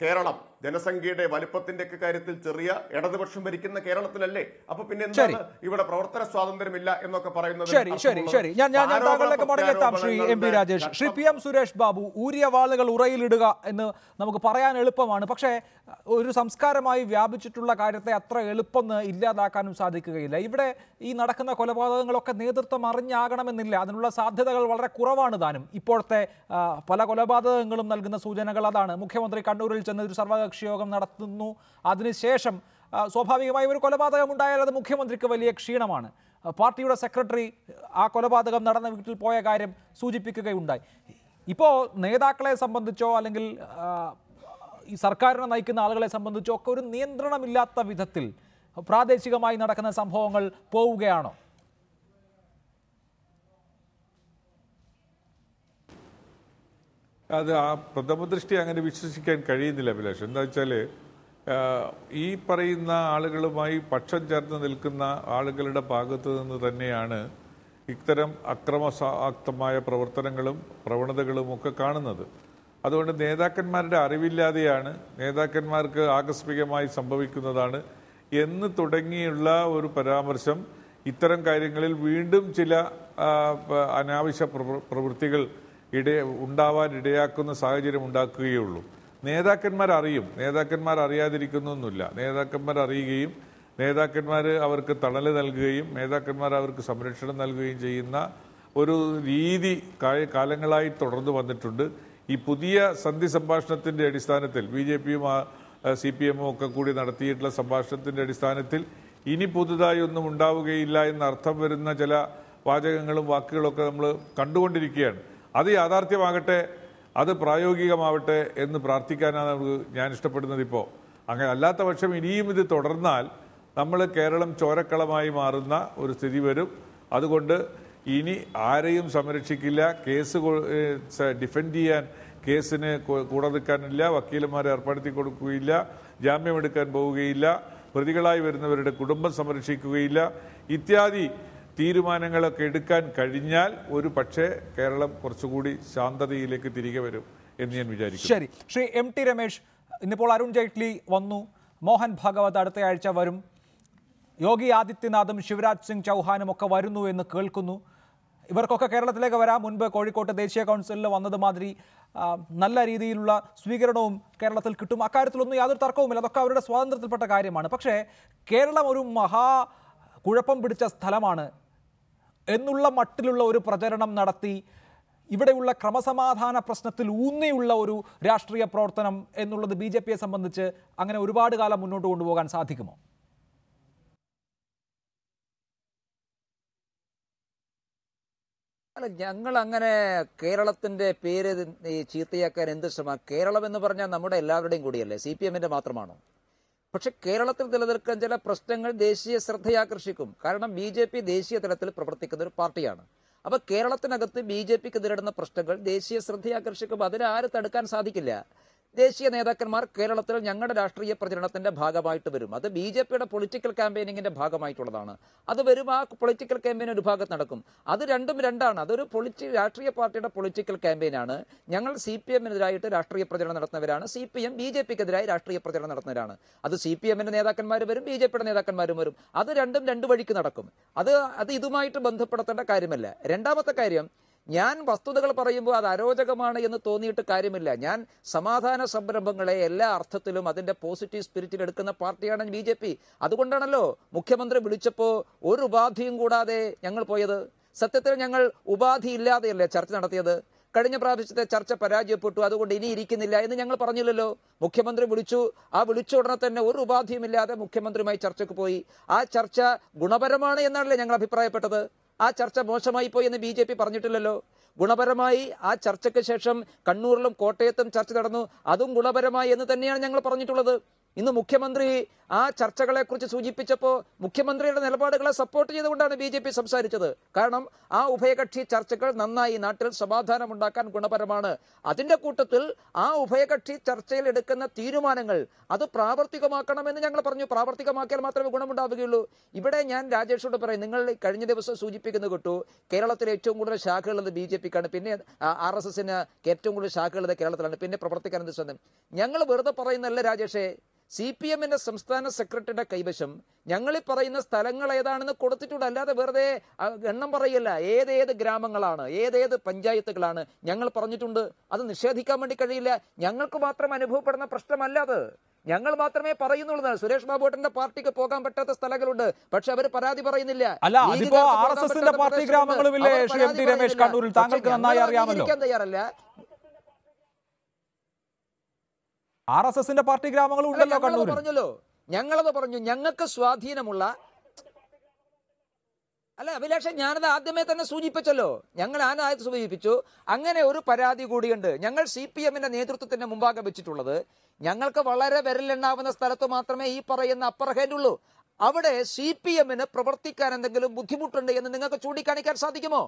കേരളം, ജനസംഖ്യയുടെ വലിപ്പത്തിന്റെ ഒക്കെ കാര്യത്തിൽ ചെറിയ ഇടതുപക്ഷം ഭരിക്കുന്ന കേരളത്തിലല്ലേ? അപ്പൊ പിന്നെ എന്താണ് ഇവിടെ പ്രവർത്തന സ്വാതന്ത്ര്യമില്ല എന്നൊക്കെ പറയുന്നത്? ശരി, ഞാൻ താങ്കളിലേക്ക് മടങ്ങിയെത്താം. ശ്രീ MP രാജേഷ്, ശ്രീ PM സുരേഷ് ബാബു, ഊരിയ വാളുകൾ ഉറയിലിടുക എന്ന് നമുക്ക് പറയാൻ എളുപ്പമാണ്. പക്ഷേ ഒരു സംസ്കാരമായി വ്യാപിച്ചിട്ടുള്ള കാര്യത്തെ അത്ര എളുപ്പം ഇല്ലാതാക്കാനും സാധിക്കുകയില്ല. ഇവിടെ ഈ നടക്കുന്ന കൊലപാതകങ്ങളൊക്കെ നേതൃത്വം അറിഞ്ഞാകണമെന്നില്ല. അതിനുള്ള സാധ്യതകൾ വളരെ കുറവാണ് താനും. ഇപ്പോഴത്തെ പല കൊലപാതകങ്ങളും നൽകുന്ന സൂചനകൾ അതാണ്. മുഖ്യമന്ത്രി കണ്ണൂരിൽ ചെന്ന് ഒരു സർവകക്ഷി യോഗം നടത്തുന്നു. അതിനുശേഷം സ്വാഭാവികമായി ഒരു കൊലപാതകം ഉണ്ടായാൽ അത് മുഖ്യമന്ത്രിക്ക് വലിയ ക്ഷീണമാണ്. പാർട്ടിയുടെ സെക്രട്ടറി ആ കൊലപാതകം നടന്ന വീട്ടിൽ പോയ കാര്യം സൂചിപ്പിക്കുകയുണ്ടായി. ഇപ്പോൾ നേതാക്കളെ സംബന്ധിച്ചോ അല്ലെങ്കിൽ ഈ സർക്കാരിനെ നയിക്കുന്ന ആളുകളെ സംബന്ധിച്ചോ ഒക്കെ ഒരു നിയന്ത്രണമില്ലാത്ത വിധത്തിൽ പ്രാദേശികമായി നടക്കുന്ന സംഭവങ്ങൾ പോവുകയാണോ? അത് ആ പ്രഥമ ദൃഷ്ടി അങ്ങനെ വിശ്വസിക്കാൻ കഴിയുന്നില്ല അഭിലാഷ്. എന്താ വെച്ചാൽ ഈ പറയുന്ന ആളുകളുമായി പക്ഷം ചേർന്ന് നിൽക്കുന്ന ആളുകളുടെ ഭാഗത്തു നിന്ന് തന്നെയാണ് ഇത്തരം അക്രമാസക്തമായ പ്രവർത്തനങ്ങളും പ്രവണതകളും ഒക്കെ കാണുന്നത്. അതുകൊണ്ട് നേതാക്കന്മാരുടെ അറിവില്ലാതെയാണ്, നേതാക്കന്മാർക്ക് ആകസ്മികമായി സംഭവിക്കുന്നതാണ് എന്ന് തുടങ്ങിയുള്ള ഒരു പരാമർശം ഇത്തരം കാര്യങ്ങളിൽ വീണ്ടും ചില അനാവശ്യ പ്രവൃത്തികൾ ഉണ്ടാവാൻ ഇടയാക്കുന്ന സാഹചര്യം ഉണ്ടാക്കുകയുള്ളൂ. നേതാക്കന്മാർ അറിയും, നേതാക്കന്മാർ അറിയാതിരിക്കുന്നൊന്നുമില്ല. നേതാക്കന്മാർ അറിയുകയും നേതാക്കന്മാർ അവർക്ക് തണൽ നൽകുകയും നേതാക്കന്മാർ അവർക്ക് സംരക്ഷണം നൽകുകയും ചെയ്യുന്ന ഒരു രീതി കാലങ്ങളായി തുടർന്നു വന്നിട്ടുണ്ട്. ഈ പുതിയ സന്ധി സംഭാഷണത്തിൻ്റെ അടിസ്ഥാനത്തിൽ BJP-യും CPM-ഉം ഒക്കെ കൂടി നടത്തിയിട്ടുള്ള സംഭാഷണത്തിൻ്റെ അടിസ്ഥാനത്തിൽ ഇനി പുതുതായി ഒന്നും ഉണ്ടാവുകയില്ല എന്നർത്ഥം വരുന്ന ചില വാചകങ്ങളും വാക്കുകളൊക്കെ നമ്മൾ കണ്ടുകൊണ്ടിരിക്കുകയാണ്. അത് യാഥാർത്ഥ്യമാകട്ടെ, അത് പ്രായോഗികമാവട്ടെ എന്ന് പ്രാർത്ഥിക്കാനാണ് ഞാൻ ഇഷ്ടപ്പെടുന്നത്. ഇപ്പോൾ അങ്ങനെ അല്ലാത്ത പക്ഷം ഇനിയും ഇത് തുടർന്നാൽ നമ്മൾ കേരളം ചോരക്കളമായി മാറുന്ന ഒരു സ്ഥിതി വരും. അതുകൊണ്ട് ഇനി ആരെയും സംരക്ഷിക്കില്ല, കേസ് ഡിഫെൻഡ് ചെയ്യാൻ കേസിന് കൂടെ നിൽക്കാനില്ല, വക്കീലന്മാരെ ഏർപ്പെടുത്തി കൊടുക്കുകയില്ല, ജാമ്യമെടുക്കാൻ പോവുകയില്ല, പ്രതികളായി വരുന്നവരുടെ കുടുംബം സംരക്ഷിക്കുകയില്ല, ഇത്യാദി തീരുമാനങ്ങളൊക്കെ എടുക്കാൻ കഴിഞ്ഞാൽ ഒരു പക്ഷേ കേരളം കുറച്ചുകൂടി ശാന്തതയിലേക്ക് തിരികെ വരും എന്ന് ഞാൻ വിചാരിക്കുന്നു. ശരി, ശ്രീ MT രമേശ്, ഇന്നിപ്പോൾ അരുൺ ജെയ്റ്റ്ലി വന്നു, മോഹൻ ഭാഗവത് അടുത്ത ആഴ്ച വരും, യോഗി ആദിത്യനാഥും ശിവരാജ് സിംഗ് ചൗഹാനും ഒക്കെ വരുന്നു എന്ന് കേൾക്കുന്നു. ഇവർക്കൊക്കെ കേരളത്തിലേക്ക് വരാം. മുൻപ് കോഴിക്കോട്ട് ദേശീയ കൗൺസിലിൽ വന്നത് മാതിരി നല്ല രീതിയിലുള്ള സ്വീകരണവും കേരളത്തിൽ കിട്ടും. അക്കാര്യത്തിലൊന്നും യാതൊരു തർക്കവുമില്ല. അതൊക്കെ അവരുടെ സ്വാതന്ത്ര്യത്തിൽപ്പെട്ട കാര്യമാണ്. പക്ഷേ കേരളം ഒരു മഹാ കുഴപ്പം പിടിച്ച സ്ഥലമാണ് എന്നുള്ള മട്ടിലുള്ള ഒരു പ്രചരണം നടത്തി ഇവിടെയുള്ള ക്രമസമാധാന പ്രശ്നത്തിൽ ഊന്നിയുള്ള ഒരു രാഷ്ട്രീയ പ്രവർത്തനം എന്നുള്ളത് BJP-യെ സംബന്ധിച്ച് അങ്ങനെ ഒരുപാട് കാലം മുന്നോട്ട് കൊണ്ടുപോകാൻ സാധിക്കുമോ? അല്ല, ഞങ്ങൾ അങ്ങനെ കേരളത്തിന്റെ പേര് ചീത്തയാക്കാൻ എന്ത് ശ്രമം? കേരളം എന്ന് പറഞ്ഞാൽ നമ്മുടെ എല്ലാവരുടെയും കൂടിയല്ലേ, CPM-ന്റെ മാത്രമാണോ? പക്ഷെ കേരളത്തിൽ നിലനിൽക്കുന്ന ചില പ്രശ്നങ്ങൾ ദേശീയ ശ്രദ്ധയാകർഷിക്കും. കാരണം BJP ദേശീയ തലത്തിൽ പ്രവർത്തിക്കുന്ന ഒരു പാർട്ടിയാണ്. അപ്പോൾ കേരളത്തിനകത്ത് BJPക്ക് നേരിടുന്ന പ്രശ്നങ്ങൾ ദേശീയ ശ്രദ്ധയാകർഷിക്കുമ്പോൾ അതിനെ ആരും തടുക്കാൻ സാധിക്കില്ല. ദേശീയ നേതാക്കന്മാർ കേരളത്തിൽ ഞങ്ങളുടെ രാഷ്ട്രീയ പ്രചരണത്തിന്റെ ഭാഗമായിട്ട് വരും. അത് BJPയുടെ പൊളിറ്റിക്കൽ ക്യാമ്പയിനിങ്ങിന്റെ ഭാഗമായിട്ടുള്ളതാണ്. അത് വരും, ആ പൊളിറ്റിക്കൽ ക്യാമ്പയിൻ ഒരു ഭാഗത്ത് നടക്കും. അത് രണ്ടും രണ്ടാണ്. അതൊരു രാഷ്ട്രീയ പാർട്ടിയുടെ പൊളിറ്റിക്കൽ ക്യാമ്പയിനാണ്. ഞങ്ങൾ CPM-നെതിരായിട്ട് രാഷ്ട്രീയ പ്രചരണം നടത്തുന്നവരാണ്. CPM BJPക്കെതിരായി രാഷ്ട്രീയ പ്രചരണം നടത്തുന്നവരാണ്. അത് CPM-ന്റെ നേതാക്കന്മാർ വരും, BJPയുടെ നേതാക്കന്മാരും വരും. അത് രണ്ടും രണ്ട് വഴിക്ക് നടക്കും. അത് ഇതുമായിട്ട് ബന്ധപ്പെടുത്തേണ്ട കാര്യമല്ല. രണ്ടാമത്തെ കാര്യം, ഞാൻ വസ്തുതകൾ പറയുമ്പോൾ അത് അരോചകമാണ് എന്ന് തോന്നിയിട്ട് കാര്യമില്ല. ഞാൻ സമാധാന സംരംഭങ്ങളെ എല്ലാ അർത്ഥത്തിലും അതിന്റെ പോസിറ്റീവ് സ്പിരിറ്റിൽ എടുക്കുന്ന പാർട്ടിയാണ് BJP. അതുകൊണ്ടാണല്ലോ മുഖ്യമന്ത്രി വിളിച്ചപ്പോൾ ഒരു ഉപാധിയും കൂടാതെ ഞങ്ങൾ പോയത്. സത്യത്തിൽ ഞങ്ങൾ ഉപാധി ഇല്ലാതെയല്ലേ ചർച്ച നടത്തിയത്. കഴിഞ്ഞ പ്രാവശ്യത്തെ ചർച്ച പരാജയപ്പെട്ടു, അതുകൊണ്ട് ഇനി ഇരിക്കുന്നില്ല എന്ന് ഞങ്ങൾ പറഞ്ഞില്ലല്ലോ. മുഖ്യമന്ത്രി വിളിച്ചു, ആ വിളിച്ച ഉടനെ തന്നെ ഒരു ഉപാധിയുമില്ലാതെ മുഖ്യമന്ത്രിയുമായി ചർച്ചയ്ക്ക് പോയി. ആ ചർച്ച ഗുണപരമാണ് എന്നാണല്ലേ ഞങ്ങൾ അഭിപ്രായപ്പെട്ടത്. ആ ചർച്ച മോശമായി പോയി എന്ന് BJP പറഞ്ഞിട്ടില്ലല്ലോ. ഗുണപരമായി ആ ചർച്ചയ്ക്ക് ശേഷം കണ്ണൂരിലും കോട്ടയത്തും ചർച്ച നടന്നു, അതും ഗുണപരമായി എന്ന് തന്നെയാണ് ഞങ്ങൾ പറഞ്ഞിട്ടുള്ളത്. ഇന്ന് മുഖ്യമന്ത്രി ആ ചർച്ചകളെക്കുറിച്ച് സൂചിപ്പിച്ചപ്പോൾ മുഖ്യമന്ത്രിയുടെ നിലപാടുകളെ സപ്പോർട്ട് ചെയ്തുകൊണ്ടാണ് BJP സംസാരിച്ചത്. കാരണം ആ ഉഭയകക്ഷി ചർച്ചകൾ നന്നായി നാട്ടിൽ സമാധാനം ഉണ്ടാക്കാൻ ഗുണപരമാണ്. അതിൻ്റെ കൂട്ടത്തിൽ ആ ഉഭയകക്ഷി ചർച്ചയിൽ എടുക്കുന്ന തീരുമാനങ്ങൾ അത് പ്രാവർത്തികമാക്കണമെന്ന് ഞങ്ങൾ പറഞ്ഞു. പ്രാവർത്തികമാക്കിയാൽ മാത്രമേ ഗുണമുണ്ടാവുകയുള്ളൂ. ഇവിടെ ഞാൻ രാജേഷോട് പറയും, നിങ്ങൾ കഴിഞ്ഞ ദിവസം സൂചിപ്പിക്കുന്നത് കേട്ടു, കേരളത്തിലെ ഏറ്റവും കൂടുതൽ ശാഖകളുള്ളത് BJPക്കാണ്, പിന്നെ RSSന് ഏറ്റവും കൂടുതൽ ശാഖകളുള്ളത് കേരളത്തിലാണ്, പിന്നെ പ്രവർത്തിക്കാൻ എന്ത് സ്വന്തം. ഞങ്ങൾ വെറുതെ പറയുന്നതല്ല രാജേഷേ. CPM-ന്റെ സംസ്ഥാന സെക്രട്ടറിയുടെ കൈവശം ഞങ്ങളീ പറയുന്ന സ്ഥലങ്ങൾ ഏതാണെന്ന് കൊടുത്തിട്ടുണ്ട്. അല്ലാതെ വെറുതെ എണ്ണം പറയല്ല. ഏതേത് ഗ്രാമങ്ങളാണ്, ഏതേത് പഞ്ചായത്തുകളാണ് ഞങ്ങൾ പറഞ്ഞിട്ടുണ്ട്. അത് നിഷേധിക്കാൻ വേണ്ടി കഴിയില്ല. ഞങ്ങൾക്ക് മാത്രം അനുഭവപ്പെടുന്ന പ്രശ്നമല്ല അത്. ഞങ്ങൾ മാത്രമേ പറയുന്നുള്ളൂ. സുരേഷ് ബാബുട്ടന്റെ പാർട്ടിക്ക് പോകാൻ പറ്റാത്ത സ്ഥലങ്ങളുണ്ട്, പക്ഷെ അവർ പരാതി പറയുന്നില്ല. അല്ല, അതിപ്പോ RSSന്റെ പാർട്ടി ഗ്രാമങ്ങളുമില്ലേ ശ്രീ MT രമേശ് കണ്ണൂരിൽ? താങ്കൾക്ക് നന്നായി അറിയാമല്ലോ. തയ്യാറല്ല. RSSന്റെ പാർട്ടി ഗ്രാമങ്ങളും ഉണ്ടല്ലോ കണ്ണൂരിൽ. പറഞ്ഞല്ലോ, ഞങ്ങളത് പറഞ്ഞു. ഞങ്ങൾക്ക് സ്വാധീനമുള്ള അല്ല അഭിലാഷ, ഞാനത് ആദ്യമേ തന്നെ സൂചിപ്പിച്ചല്ലോ. ഞങ്ങൾ ആദ്യം സൂചിപ്പിച്ചു. അങ്ങനെ ഒരു പരാതി കൂടിയുണ്ട്. ഞങ്ങൾ CPM-ന്റെ നേതൃത്വത്തിന്റെ മുമ്പാകെ വെച്ചിട്ടുള്ളത്, ഞങ്ങൾക്ക് വളരെ വിരലെണ്ണാവുന്ന സ്ഥലത്ത് മാത്രമേ ഈ പറയുന്ന അപ്പർ ഹാൻഡ് ഉള്ളൂ. അവിടെ CPM-ന് പ്രവർത്തിക്കാൻ എന്തെങ്കിലും ബുദ്ധിമുട്ടുണ്ട് എന്ന് നിങ്ങൾക്ക് ചൂണ്ടിക്കാണിക്കാൻ സാധിക്കുമോ?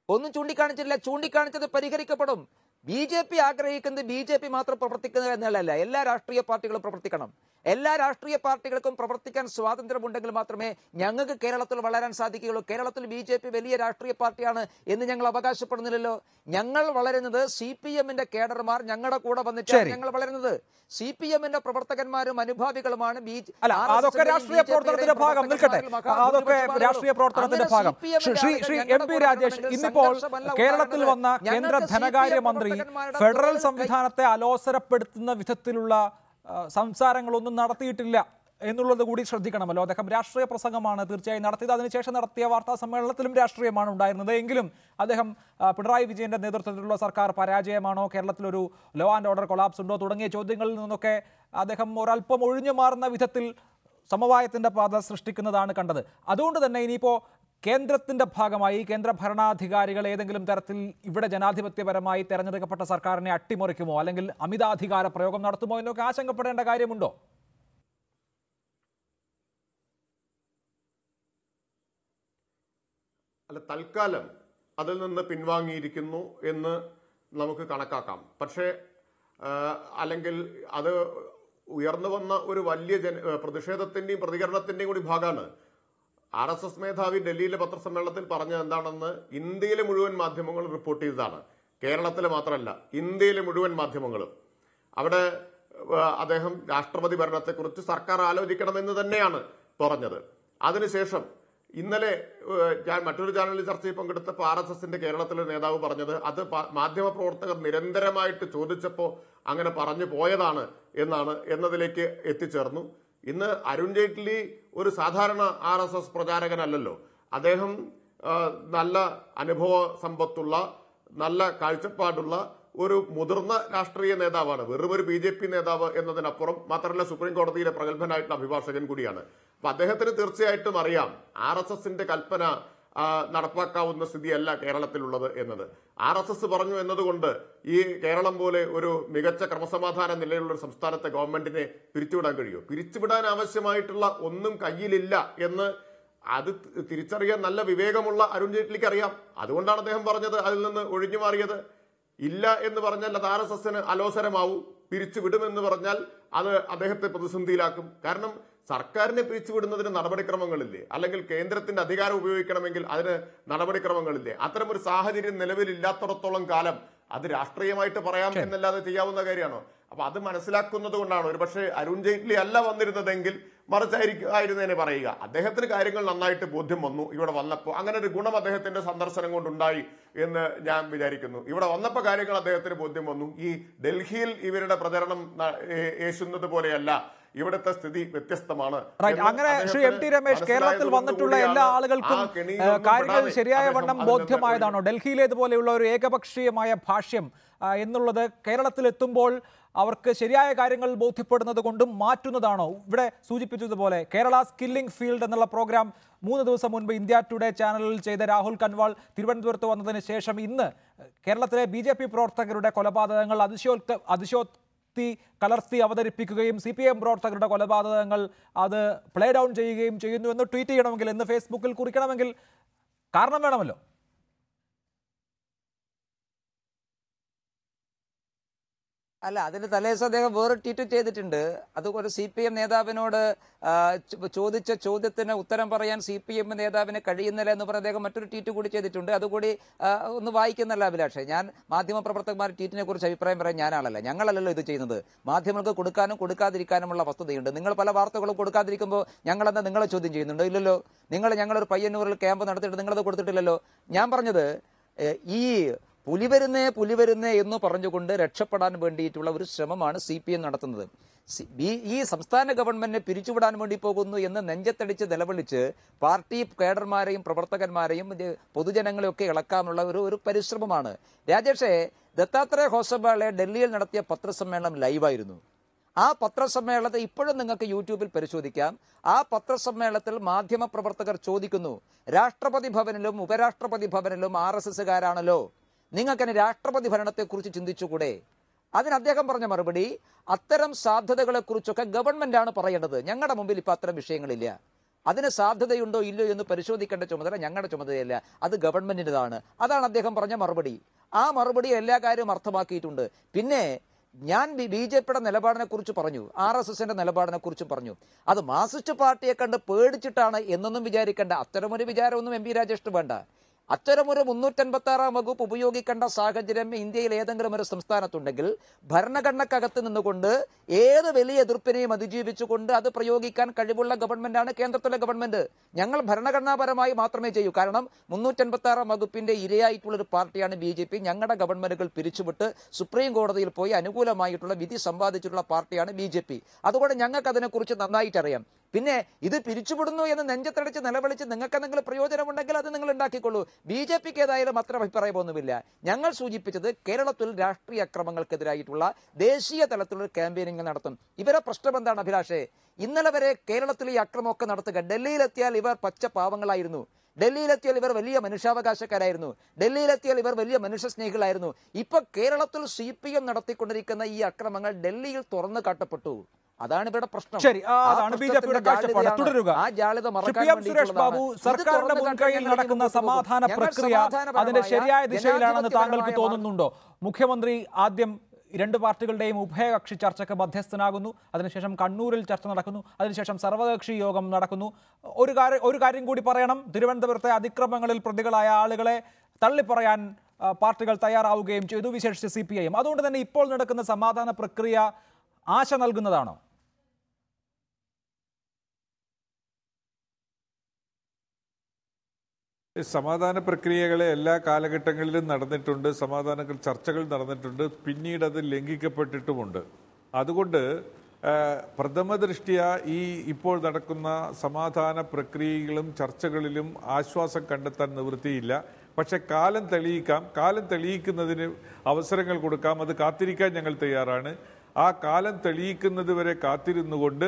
ഒന്നും ചൂണ്ടിക്കാണിച്ചിട്ടില്ല. ചൂണ്ടിക്കാണിച്ചത് പരിഹരിക്കപ്പെടും. BJP ആഗ്രഹിക്കുന്നത് BJP മാത്രം പ്രവർത്തിക്കുന്നത് എന്നല്ല, എല്ലാ രാഷ്ട്രീയ പാർട്ടികളും പ്രവർത്തിക്കണം. എല്ലാ രാഷ്ട്രീയ പാർട്ടികൾക്കും പ്രവർത്തിക്കാൻ സ്വാതന്ത്ര്യമുണ്ടെങ്കിൽ മാത്രമേ ഞങ്ങൾക്ക് കേരളത്തിൽ വളരാൻ സാധിക്കുകയുള്ളൂ. കേരളത്തിൽ BJP വലിയ രാഷ്ട്രീയ പാർട്ടിയാണ് എന്ന് ഞങ്ങൾ അവകാശപ്പെടുന്നില്ലല്ലോ. ഞങ്ങൾ വളരുന്നത് CPM-ന്റെ കേഡർമാർ ഞങ്ങളുടെ കൂടെ വന്നിട്ടാണ് ഞങ്ങൾ വളരുന്നത്. CPM-ന്റെ പ്രവർത്തകന്മാരും അനുഭാവികളുമാണ്. അതൊക്കെ രാഷ്ട്രീയ പ്രവർത്തനത്തിന്റെ ഭാഗം നിൽക്കട്ടെ. അതൊക്കെ രാഷ്ട്രീയ പ്രവർത്തനത്തിന്റെ ഭാഗം. ശ്രീ MP രാജേഷ്, ഇന്നിപ്പോൾ കേരളത്തിൽ വന്ന കേന്ദ്ര ധനകാര്യമന്ത്രി ഫെഡറൽ സംവിധാനത്തെ അലോസരപ്പെടുത്തുന്ന വിധത്തിലുള്ള സംസാരങ്ങളൊന്നും നടത്തിയിട്ടില്ല എന്നുള്ളത് കൂടി ശ്രദ്ധിക്കണമല്ലോ. അദ്ദേഹം രാഷ്ട്രീയ പ്രസംഗമാണ് തീർച്ചയായും നടത്തിയത്. അതിനുശേഷം നടത്തിയ വാർത്താ സമ്മേളനത്തിലും രാഷ്ട്രീയമാണ് ഉണ്ടായിരുന്നത്. എങ്കിലും അദ്ദേഹം പിണറായി വിജയന്റെ നേതൃത്വത്തിലുള്ള സർക്കാർ പരാജയമാണോ, കേരളത്തിലൊരു ലോ ആൻഡ് ഓർഡർ കൊളാപ്സ് ഉണ്ടോ തുടങ്ങിയ ചോദ്യങ്ങളിൽ നിന്നൊക്കെ അദ്ദേഹം ഒരല്പം ഒഴിഞ്ഞു മാറുന്ന വിധത്തിൽ സമവായത്തിന്റെ പാത സൃഷ്ടിക്കുന്നതാണ് കണ്ടത്. അതുകൊണ്ട് തന്നെ ഇനിയിപ്പോൾ കേന്ദ്രത്തിന്റെ ഭാഗമായി കേന്ദ്ര ഭരണാധികാരികൾ ഏതെങ്കിലും തരത്തിൽ ഇവിടെ ജനാധിപത്യപരമായി തെരഞ്ഞെടുക്കപ്പെട്ട സർക്കാരിനെ അട്ടിമറിക്കുമോ, അല്ലെങ്കിൽ അമിതാധികാര പ്രയോഗം നടത്തുമോ എന്നൊക്കെ ആശങ്കപ്പെടേണ്ട കാര്യമുണ്ടോ? അല്ല, തൽക്കാലം അതിൽ നിന്ന് പിൻവാങ്ങിയിരിക്കുന്നു എന്ന് നമുക്ക് കണക്കാക്കാം. പക്ഷേ അല്ലെങ്കിൽ അത് ഉയർന്നു വന്ന ഒരു വലിയ പ്രതിഷേധത്തിന്റെയും പ്രതികരണത്തിന്റെയും കൂടി ഭാഗമാണ്. RSS മേധാവി ഡൽഹിയിലെ പത്രസമ്മേളനത്തിൽ പറഞ്ഞത് എന്താണെന്ന് ഇന്ത്യയിലെ മുഴുവൻ മാധ്യമങ്ങളും റിപ്പോർട്ട് ചെയ്തതാണ്. കേരളത്തിലെ മാത്രമല്ല, ഇന്ത്യയിലെ മുഴുവൻ മാധ്യമങ്ങളും. അവിടെ അദ്ദേഹം രാഷ്ട്രപതി ഭരണത്തെക്കുറിച്ച് സർക്കാർ ആലോചിക്കണമെന്ന് തന്നെയാണ് പറഞ്ഞത്. അതിനുശേഷം ഇന്നലെ ഞാൻ മറ്റൊരു ചാനലിൽ ചർച്ചയിൽ പങ്കെടുത്തപ്പോൾ RSSന്റെ കേരളത്തിലെ നേതാവ് പറഞ്ഞത് അത് മാധ്യമപ്രവർത്തകർ നിരന്തരമായിട്ട് ചോദിച്ചപ്പോൾ അങ്ങനെ പറഞ്ഞു പോയതാണ് എന്നതിലേക്ക് എത്തിച്ചേർന്നു. ഇന്ന് അരുൺ ജെയ്റ്റ്ലി ഒരു സാധാരണ RSS പ്രചാരകനല്ലല്ലോ. അദ്ദേഹം നല്ല അനുഭവ സമ്പത്തുള്ള, നല്ല കാഴ്ചപ്പാടുള്ള ഒരു മുതിർന്ന രാഷ്ട്രീയ നേതാവാണ്. വെറും ഒരു BJP നേതാവ് എന്നതിനപ്പുറം, മാത്രമല്ല സുപ്രീം കോടതിയിലെ പ്രഗത്ഭനായിട്ടുള്ള അഭിഭാഷകൻ കൂടിയാണ്. അപ്പൊ അദ്ദേഹത്തിന് തീർച്ചയായിട്ടും അറിയാം RSSന്റെ കൽപ്പന നടപ്പാക്കാവുന്ന സ്ഥിതിയല്ല കേരളത്തിലുള്ളത് എന്നത്. RSS പറഞ്ഞു എന്നതുകൊണ്ട് ഈ കേരളം പോലെ ഒരു മികച്ച ക്രമസമാധാന നിലയിലുള്ള ഒരു സംസ്ഥാനത്തെ ഗവൺമെന്റിനെ പിരിച്ചുവിടാൻ കഴിയുമോ? പിരിച്ചുവിടാൻ ആവശ്യമായിട്ടുള്ള ഒന്നും കയ്യിലില്ല എന്ന് അത് തിരിച്ചറിയാൻ നല്ല വിവേകമുള്ള അരുൺ ജെയ്റ്റ്ലിക്ക് അറിയാം. അതുകൊണ്ടാണ് അദ്ദേഹം പറഞ്ഞത് അതിൽ നിന്ന് ഒഴിഞ്ഞു മാറിയത്. ഇല്ല എന്ന് പറഞ്ഞാൽ അത് RSSന് അലോസരമാവും, പിരിച്ചുവിടുമെന്ന് പറഞ്ഞാൽ അത് അദ്ദേഹത്തെ പ്രതിസന്ധിയിലാക്കും. കാരണം സർക്കാരിനെ പിരിച്ചുവിടുന്നതിന് നടപടിക്രമങ്ങളില്ലേ? അല്ലെങ്കിൽ കേന്ദ്രത്തിന്റെ അധികാരം ഉപയോഗിക്കണമെങ്കിൽ അതിന് നടപടിക്രമങ്ങളില്ലേ? അത്തരമൊരു സാഹചര്യം നിലവിലില്ലാത്തിടത്തോളം കാലം അത് രാഷ്ട്രീയമായിട്ട് പറയാം എന്നല്ലാതെ ചെയ്യാവുന്ന കാര്യമാണോ? അപ്പൊ അത് മനസ്സിലാക്കുന്നത് കൊണ്ടാണ് ഒരുപക്ഷെ അരുൺ ജെയ്റ്റ്ലി അല്ല വന്നിരുന്നതെങ്കിൽ മറിച്ചായിരുന്നതിനെ പറയുക. അദ്ദേഹത്തിന് കാര്യങ്ങൾ നന്നായിട്ട് ബോധ്യം വന്നു ഇവിടെ വന്നപ്പോൾ. അങ്ങനെ ഒരു ഗുണം അദ്ദേഹത്തിന്റെ സന്ദർശനം കൊണ്ടുണ്ടായി എന്ന് ഞാൻ വിചാരിക്കുന്നു. ഇവിടെ വന്നപ്പോൾ കാര്യങ്ങൾ അദ്ദേഹത്തിന് ബോധ്യം വന്നു. ഈ ഡൽഹിയിൽ ഇവരുടെ പ്രചരണം ഏശുന്നത് പോലെയല്ല, ഇവിടുത്തെ സ്ഥിതി വ്യത്യസ്തമാണ്. അങ്ങനെ ശ്രീ MT രമേശ്, കേരളത്തിൽ വന്നിട്ടുള്ള എല്ലാ ആളുകൾക്കും കാര്യങ്ങൾ ശരിയായ വണ്ണം ബോധ്യമായതാണോ? ഡൽഹിയിലേതുപോലെയുള്ള ഒരു ഏകപക്ഷീയമായ ഭാഷ്യം എന്നുള്ളത് കേരളത്തിലെത്തുമ്പോൾ അവർക്ക് ശരിയായ കാര്യങ്ങൾ ബോധ്യപ്പെടുന്നത് കൊണ്ടും മാറ്റുന്നതാണോ? ഇവിടെ സൂചിപ്പിച്ചതുപോലെ കേരള സ്കില്ലിംഗ് ഫീൽഡ് എന്നുള്ള പ്രോഗ്രാം 3 ദിവസം മുൻപ് ഇന്ത്യ ടുഡേ ചാനലിൽ ചെയ്ത രാഹുൽ കൻവാൾ തിരുവനന്തപുരത്ത് വന്നതിന് ശേഷം ഇന്ന് കേരളത്തിലെ BJP പ്രവർത്തകരുടെ കൊലപാതകങ്ങൾ അതിശയോക്തി കലർത്തി അവതരിപ്പിക്കുകയും CPM പ്രവർത്തകരുടെ കൊലപാതകങ്ങൾ അത് പ്ലേ ഡൗൺ ചെയ്യുകയും ചെയ്യുന്നു എന്ന് ട്വീറ്റ് ചെയ്യണമെങ്കിൽ, എന്ന് ഫേസ്ബുക്കിൽ കുറിക്കണമെങ്കിൽ കാരണം വേണമല്ലോ. അല്ല, അതിന് തലേദിവസം അദ്ദേഹം വേറെ ട്വീറ്റ് ചെയ്തിട്ടുണ്ട്. അതുപോലെ CPM നേതാവിനോട് ചോദിച്ച ചോദ്യത്തിന് ഉത്തരം പറയാൻ CPM നേതാവിന് കഴിയുന്നില്ല എന്ന് പറഞ്ഞ് അദ്ദേഹം മറ്റൊരു ട്വീറ്റ് കൂടി ചെയ്തിട്ടുണ്ട്. അതുകൂടി ഒന്ന് വായിക്കുന്നല്ല അഭിലാഷേ. ഞാൻ മാധ്യമപ്രവർത്തകന്മാർ ട്വീറ്റിനെ കുറിച്ച് അഭിപ്രായം പറയാൻ ഞാനാളല്ല, ഞങ്ങളല്ലല്ലോ ഇത് ചെയ്യുന്നത്. മാധ്യമങ്ങൾക്ക് കൊടുക്കാനും കൊടുക്കാതിരിക്കാനുമുള്ള വസ്തുതയുണ്ട്. നിങ്ങൾ പല വാർത്തകളും കൊടുക്കാതിരിക്കുമ്പോൾ ഞങ്ങളെന്താ നിങ്ങളെ ചോദ്യം ചെയ്യുന്നുണ്ടോ? ഇല്ലല്ലോ. ഞങ്ങളൊരു പയ്യന്നൂരിൽ ക്യാമ്പ് നടത്തിയിട്ട് നിങ്ങളത് കൊടുത്തിട്ടില്ലല്ലോ. ഞാൻ പറഞ്ഞത് ഈ പുലിവരുന്നേ എന്ന് പറഞ്ഞുകൊണ്ട് രക്ഷപ്പെടാൻ വേണ്ടിയിട്ടുള്ള ഒരു ശ്രമമാണ് CPM നടത്തുന്നത്. ഈ സംസ്ഥാന ഗവൺമെന്റിനെ പിരിച്ചുവിടാൻ വേണ്ടി പോകുന്നു എന്ന് നെഞ്ചത്തടിച്ച് നിലവിളിച്ച് പാർട്ടി കേഡർമാരെയും പ്രവർത്തകന്മാരെയും പൊതുജനങ്ങളെയൊക്കെ ഇളക്കാനുള്ള ഒരു പരിശ്രമമാണ്. രാജേഷേ, ദത്താത്രേയ ഹോസബാളെ ഡൽഹിയിൽ നടത്തിയ പത്രസമ്മേളനം ലൈവായിരുന്നു. ആ പത്രസമ്മേളനത്തെ ഇപ്പോഴും നിങ്ങൾക്ക് യൂട്യൂബിൽ പരിശോധിക്കാം. ആ പത്രസമ്മേളനത്തിൽ മാധ്യമ പ്രവർത്തകർ ചോദിക്കുന്നു, രാഷ്ട്രപതി ഭവനിലും ഉപരാഷ്ട്രപതി ഭവനിലും RSSകാരാണല്ലോ, നിങ്ങൾക്കതിന് രാഷ്ട്രപതി ഭരണത്തെക്കുറിച്ച് ചിന്തിച്ചുകൂടെ? അതിന് അദ്ദേഹം പറഞ്ഞ മറുപടി, അത്തരം സാധ്യതകളെക്കുറിച്ചൊക്കെ ഗവൺമെന്റാണ് പറയേണ്ടത്, ഞങ്ങളുടെ മുമ്പിൽ ഇപ്പം അത്തരം വിഷയങ്ങളില്ല. അതിന് സാധ്യതയുണ്ടോ ഇല്ലയോ എന്ന് പരിശോധിക്കേണ്ട ചുമതല ഞങ്ങളുടെ ചുമതലയല്ല, അത് ഗവൺമെന്റിൻ്റെതാണ്. അതാണ് അദ്ദേഹം പറഞ്ഞ മറുപടി. ആ മറുപടി എല്ലാ കാര്യവും അർത്ഥമാക്കിയിട്ടുണ്ട്. പിന്നെ ഞാൻ BJPയുടെ നിലപാടിനെ കുറിച്ച് പറഞ്ഞു, RSSന്റെ നിലപാടിനെ കുറിച്ചും പറഞ്ഞു. അത് മാർക്സിസ്റ്റ് പാർട്ടിയെ കണ്ട് പേടിച്ചിട്ടാണ് എന്നൊന്നും വിചാരിക്കേണ്ട. അത്തരമൊരു വിചാരമൊന്നും MB രാജേഷിന് വേണ്ട. അത്തരമൊരു 356 വകുപ്പ് ഉപയോഗിക്കേണ്ട സാഹചര്യം ഇന്ത്യയിൽ ഏതെങ്കിലും ഒരു സംസ്ഥാനത്തുണ്ടെങ്കിൽ ഭരണഘടനക്കകത്ത് നിന്നുകൊണ്ട് ഏത് വലിയ എതിർപ്പിനെയും അതിജീവിച്ചുകൊണ്ട് അത് പ്രയോഗിക്കാൻ കഴിവുള്ള ഗവൺമെന്റാണ് കേന്ദ്രത്തിലെ ഗവൺമെന്റ്. ഞങ്ങൾ ഭരണഘടനാപരമായി മാത്രമേ ചെയ്യൂ. കാരണം 356 വകുപ്പിന്റെ ഇരയായിട്ടുള്ളൊരു പാർട്ടിയാണ് BJP. ഞങ്ങളുടെ ഗവൺമെന്റുകൾ പിരിച്ചുവിട്ട് സുപ്രീം കോടതിയിൽ പോയി അനുകൂലമായിട്ടുള്ള വിധി സമ്പാദിച്ചിട്ടുള്ള പാർട്ടിയാണ് BJP. അതുകൊണ്ട് ഞങ്ങൾക്ക് അതിനെക്കുറിച്ച് നന്നായിട്ടറിയാം. പിന്നെ ഇത് പിരിച്ചുവിടുന്നു എന്ന് നെഞ്ചത്തടിച്ച് നിലവിളിച്ച് നിങ്ങൾക്ക് എന്തെങ്കിലും പ്രയോജനമുണ്ടെങ്കിൽ അത് നിങ്ങൾ ഉണ്ടാക്കിക്കൊള്ളൂ. BJPക്ക് ഏതായാലും അത്ര അഭിപ്രായമൊന്നുമില്ല. ഞങ്ങൾ സൂചിപ്പിച്ചത് കേരളത്തിൽ രാഷ്ട്രീയ അക്രമങ്ങൾക്കെതിരായിട്ടുള്ള ദേശീയ തലത്തിലുള്ള ക്യാമ്പയിനിങ് നടത്തും. ഇവരെ പ്രശ്നം എന്താണ് അഭിലാഷേ? ഇന്നലെ വരെ കേരളത്തിൽ ഈ അക്രമമൊക്കെ നടത്തുക. ഡൽഹിയിലെത്തിയാൽ ഇവർ പച്ച പാവങ്ങളായിരുന്നു, ഡൽഹിയിലെത്തിയാൽ ഇവർ വലിയ മനുഷ്യാവകാശക്കാരായിരുന്നു, ഡൽഹിയിലെത്തിയാൽ ഇവർ വലിയ മനുഷ്യസ്നേഹികളായിരുന്നു. ഇപ്പൊ കേരളത്തിൽ CPM നടത്തിക്കൊണ്ടിരിക്കുന്ന ഈ അക്രമങ്ങൾ ഡൽഹിയിൽ തുറന്നു കാട്ടപ്പെട്ടു. അതാണ് ഇവിടെ പ്രശ്നം. ശരി, അതാണ് BJPയുടെ കാഴ്ചപ്പാട്. തുടരുക. സുരേഷ് ബാബു, സർക്കാരിന്റെ മുൻകൈയിൽ നടക്കുന്ന സമാധാന പ്രക്രിയ അതിന്റെ ശരിയായ ദിശയിലാണെന്ന് താങ്കൾക്ക് തോന്നുന്നുണ്ടോ? മുഖ്യമന്ത്രി ആദ്യം 2 പാർട്ടികളുടെയും ഉഭയകക്ഷി ചർച്ചയ്ക്ക് മധ്യസ്ഥനാകുന്നു, അതിനുശേഷം കണ്ണൂരിൽ ചർച്ച നടക്കുന്നു, അതിനുശേഷം സർവകക്ഷി യോഗം നടക്കുന്നു. ഒരു കാര്യം കൂടി പറയണം, തിരുവനന്തപുരത്തെ അതിക്രമങ്ങളിൽ പ്രതികളായ ആളുകളെ തള്ളിപ്പറയാൻ പാർട്ടികൾ തയ്യാറാവുകയും ചെയ്തു, വിശേഷിച്ച് CPIM. അതുകൊണ്ട് തന്നെ ഇപ്പോൾ നടക്കുന്ന സമാധാന പ്രക്രിയ ആശ നൽകുന്നതാണോ? സമാധാന പ്രക്രിയകളെ എല്ലാ കാലഘട്ടങ്ങളിലും നടന്നിട്ടുണ്ട്, സമാധാന ചർച്ചകൾ നടന്നിട്ടുണ്ട്, പിന്നീട് അത് ലംഘിക്കപ്പെട്ടിട്ടുമുണ്ട്. അതുകൊണ്ട് പ്രഥമ ദൃഷ്ട്യാ ഇപ്പോൾ നടക്കുന്ന സമാധാന പ്രക്രിയകളും ചർച്ചകളിലും ആശ്വാസം കണ്ടെത്താൻ നിവൃത്തിയില്ല. പക്ഷെ കാലം തെളിയിക്കുന്നതിന് അവസരങ്ങൾ കൊടുക്കാം, അത് കാത്തിരിക്കാൻ ഞങ്ങൾ തയ്യാറാണ്. ആ കാലം തെളിയിക്കുന്നത് വരെ കാത്തിരുന്നുകൊണ്ട്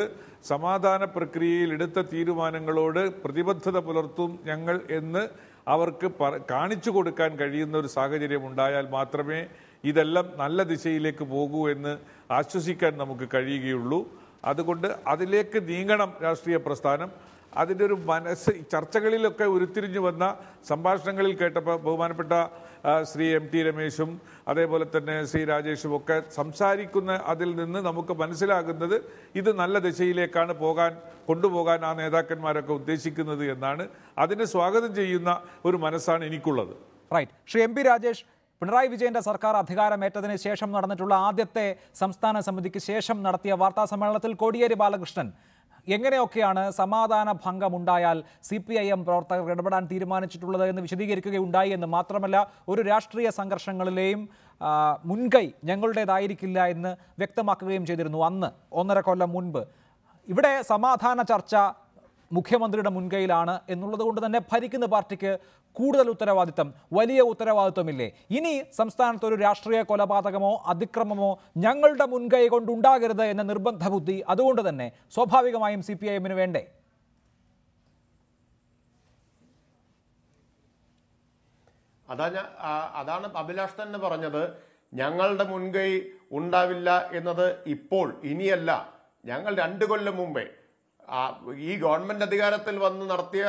സമാധാന പ്രക്രിയയിൽ എടുത്ത തീരുമാനങ്ങളോട് പ്രതിബദ്ധത പുലർത്തും ഞങ്ങൾ എന്ന് അവർക്ക് കാണിച്ചു കൊടുക്കാൻ കഴിയുന്ന ഒരു സാഹചര്യം ഉണ്ടായാൽ മാത്രമേ ഇതെല്ലാം നല്ല ദിശയിലേക്ക് പോകൂ എന്ന് ആശ്വസിക്കാൻ നമുക്ക് കഴിയുകയുള്ളൂ. അതുകൊണ്ട് അതിലേക്ക് നീങ്ങണം രാഷ്ട്രീയ പ്രസ്ഥാനം. അതിൻ്റെ ഒരു മനസ്സ് ചർച്ചകളിലൊക്കെ ഉരുത്തിരിഞ്ഞു വന്ന സംഭാഷണങ്ങളിൽ കേട്ടപ്പോൾ ബഹുമാനപ്പെട്ട ശ്രീ MT രമേശും അതേപോലെ തന്നെ ശ്രീ രാജേഷും ഒക്കെ സംസാരിക്കുന്ന അതിൽ നിന്ന് നമുക്ക് മനസ്സിലാകുന്നത് ഇത് നല്ല ദിശയിലേക്കാണ് കൊണ്ടുപോകാൻ ആ നേതാക്കന്മാരൊക്കെ ഉദ്ദേശിക്കുന്നത് എന്നാണ്. അതിനെ സ്വാഗതം ചെയ്യുന്ന ഒരു മനസ്സാണ് എനിക്കുള്ളത്. റൈറ്റ്. ശ്രീ MP രാജേഷ്, പിണറായി വിജയന്റെ സർക്കാർ അധികാരമേറ്റതിന് ശേഷം നടന്നിട്ടുള്ള ആദ്യത്തെ സംസ്ഥാന സമിതിക്ക് ശേഷം നടത്തിയ വാർത്താ സമ്മേളനത്തിൽ കോടിയേരി ബാലകൃഷ്ണൻ എങ്ങനെയൊക്കെയാണ് സമാധാന ഭംഗമുണ്ടായാൽ CPIM പ്രവർത്തകർ ഇടപെടാൻ തീരുമാനിച്ചിട്ടുള്ളത് എന്ന് വിശദീകരിക്കുകയുണ്ടായി എന്ന് മാത്രമല്ല, ഒരു രാഷ്ട്രീയ സംഘർഷങ്ങളിലെയും മുൻകൈ ഞങ്ങളുടേതായിരിക്കില്ല എന്ന് വ്യക്തമാക്കുകയും ചെയ്തിരുന്നു അന്ന് 1.5 കൊല്ലം മുൻപ്. ഇവിടെ സമാധാന ചർച്ച മുഖ്യമന്ത്രിയുടെ മുൻകൈയിലാണ് എന്നുള്ളത് കൊണ്ട് തന്നെ ഭരിക്കുന്ന പാർട്ടിക്ക് കൂടുതൽ ഉത്തരവാദിത്തം, വലിയ ഉത്തരവാദിത്വമില്ലേ? ഇനി സംസ്ഥാനത്ത് ഒരു രാഷ്ട്രീയ കൊലപാതകമോ അതിക്രമമോ ഞങ്ങളുടെ മുൻകൈ കൊണ്ടുണ്ടാകരുത് എന്ന നിർബന്ധ ബുദ്ധി അതുകൊണ്ട് തന്നെ സ്വാഭാവികമായും CPIM-ന് വേണ്ടേ? അതാണ് അഭിലാഷ് തന്നെ പറഞ്ഞത്. ഞങ്ങളുടെ മുൻകൈ ഉണ്ടാവില്ല എന്നത് ഇപ്പോൾ, ഇനിയല്ല. ഞങ്ങൾ 2 കൊല്ലം മുമ്പേ ഈ ഗവൺമെന്റ് അധികാരത്തിൽ വന്ന് നടത്തിയ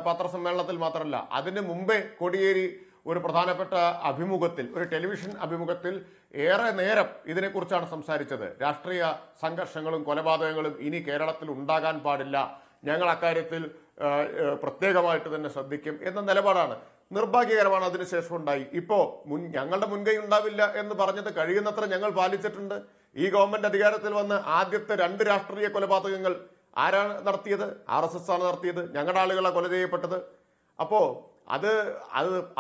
പത്രസമ്മേളനത്തിൽ മാത്രമല്ല, അതിന് മുമ്പേ കോടിയേരി ഒരു പ്രധാനപ്പെട്ട അഭിമുഖത്തിൽ, ഒരു ടെലിവിഷൻ അഭിമുഖത്തിൽ ഏറെ നേരം ഇതിനെക്കുറിച്ചാണ് സംസാരിച്ചത്. രാഷ്ട്രീയ സംഘർഷങ്ങളും കൊലപാതകങ്ങളും ഇനി കേരളത്തിൽ ഉണ്ടാകാൻ പാടില്ല, ഞങ്ങൾ അക്കാര്യത്തിൽ പ്രത്യേകമായിട്ട് തന്നെ ശ്രദ്ധിക്കും എന്ന നിലപാടാണ്. നിർഭാഗ്യകരമാണ് അതിനുശേഷം ഉണ്ടായി. ഇപ്പോ ഞങ്ങളുടെ മുൻകൈ ഉണ്ടാവില്ല എന്ന് പറഞ്ഞത് കഴിയുന്നത്ര ഞങ്ങൾ പാലിച്ചിട്ടുണ്ട്. ഈ ഗവൺമെന്റ് അധികാരത്തിൽ വന്ന് ആദ്യത്തെ 2 രാഷ്ട്രീയ കൊലപാതകങ്ങൾ ആരാണ് നടത്തിയത്? RSS ആണ് നടത്തിയത്. ഞങ്ങളുടെ ആളുകളാണ് കൊല ചെയ്യപ്പെട്ടത്. അപ്പോ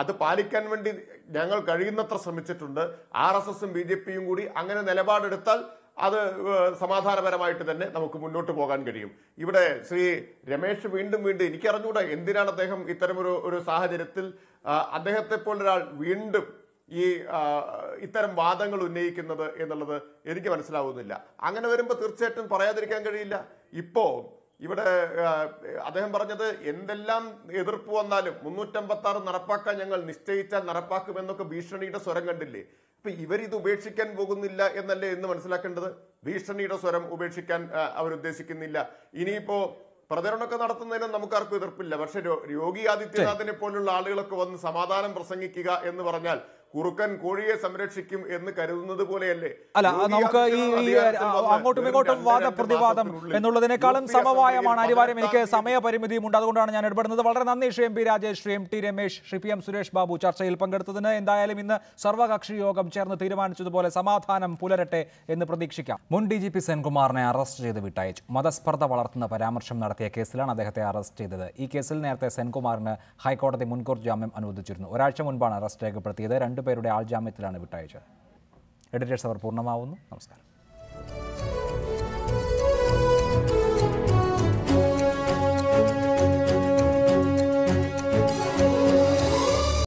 അത് പാലിക്കാൻ വേണ്ടി ഞങ്ങൾ കഴിയുന്നത്ര ശ്രമിച്ചിട്ടുണ്ട്. RSS-ഉം BJP-യും കൂടി അങ്ങനെ നിലപാടെടുത്താൽ അത് സമാധാനപരമായിട്ട് തന്നെ നമുക്ക് മുന്നോട്ട് പോകാൻ കഴിയും. ഇവിടെ ശ്രീ രമേശ് വീണ്ടും എനിക്കറിഞ്ഞൂടെ എന്തിനാണ് അദ്ദേഹം ഇത്തരമൊരു സാഹചര്യത്തിൽ അദ്ദേഹത്തെ പോലൊരാൾ വീണ്ടും ഈ ഇത്തരം വാദങ്ങൾ ഉന്നയിക്കുന്നത് എന്നുള്ളത് എനിക്ക് മനസ്സിലാവുന്നില്ല. അങ്ങനെ വരുമ്പോൾ തീർച്ചയായിട്ടും പറയാതിരിക്കാൻ കഴിയില്ല. ഇപ്പോ ഇവിടെ അദ്ദേഹം പറഞ്ഞത് എന്തെല്ലാം എതിർപ്പ് വന്നാലും 356 നടപ്പാക്കാൻ ഞങ്ങൾ നിശ്ചയിച്ചാൽ നടപ്പാക്കുമെന്നൊക്കെ ഭീഷണിയുടെ സ്വരം കണ്ടില്ലേ? ഇപ്പൊ ഇവരിത് ഉപേക്ഷിക്കാൻ പോകുന്നില്ല എന്നല്ലേ എന്ന് മനസ്സിലാക്കേണ്ടത്. ഭീഷണിയുടെ സ്വരം ഉപേക്ഷിക്കാൻ അവരുദ്ദേശിക്കുന്നില്ല. ഇനിയിപ്പോ പ്രചരണമൊക്കെ നടത്തുന്നതിന് നമുക്കാർക്കും എതിർപ്പില്ല. പക്ഷെ യോഗി ആദിത്യനാഥിനെ പോലുള്ള ആളുകളൊക്കെ വന്ന് സമാധാനം പ്രസംഗിക്കുക എന്ന് പറഞ്ഞാൽ കുറുക്കൻ കോഴിയെ സംരക്ഷിക്കും എന്ന് കരുതുന്നത് പോലെയല്ലേ? അല്ല, നമുക്ക് ഈ അങ്ങോട്ടും ഇങ്ങോട്ടും വാദപ്രതിവാദം എന്നുള്ളതിനേക്കാളും സമവായമാണ് അനിവാര്യം. എനിക്ക് സമയപരിമിതിയും ഉണ്ട്, അതുകൊണ്ടാണ് ഞാൻ ഇടപെടുന്നത്. വളരെ നന്ദി Shri MP Rajesh, Shri MT Ramesh, Shri PM Suresh Babu ചർച്ചയിൽ പങ്കെടുത്തതിന്. എന്തായാലും ഇന്ന് സർവകക്ഷി യോഗം ചേർന്ന് തീരുമാനിച്ചതുപോലെ സമാധാനം പുലരട്ടെ എന്ന് പ്രതീക്ഷിക്കാം. മുൻ DGP സെൻകുമാറിനെ അറസ്റ്റ് ചെയ്ത് വിട്ടയച്ചു. മതസ്പർദ്ധ വളർത്തുന്ന പരാമർശം നടത്തിയ കേസിലാണ് അദ്ദേഹത്തെ അറസ്റ്റ് ചെയ്തത്. ഈ കേസിൽ നേരത്തെ സെൻകുമാറിന് ഹൈക്കോടതി മുൻകൂർ ജാമ്യം അനുവദിച്ചിരുന്നു. ഒരാഴ്ച മുൻപാണ് അറസ്റ്റ് രേഖപ്പെടുത്തിയത്. 2 പേരുടെ ആൾജാമ്യത്തിലാണ് വിട്ടയച്ചത്. എഡിറ്റേഴ്സ് അവർ പൂർണ്ണമാവുന്നു. നമസ്കാരം.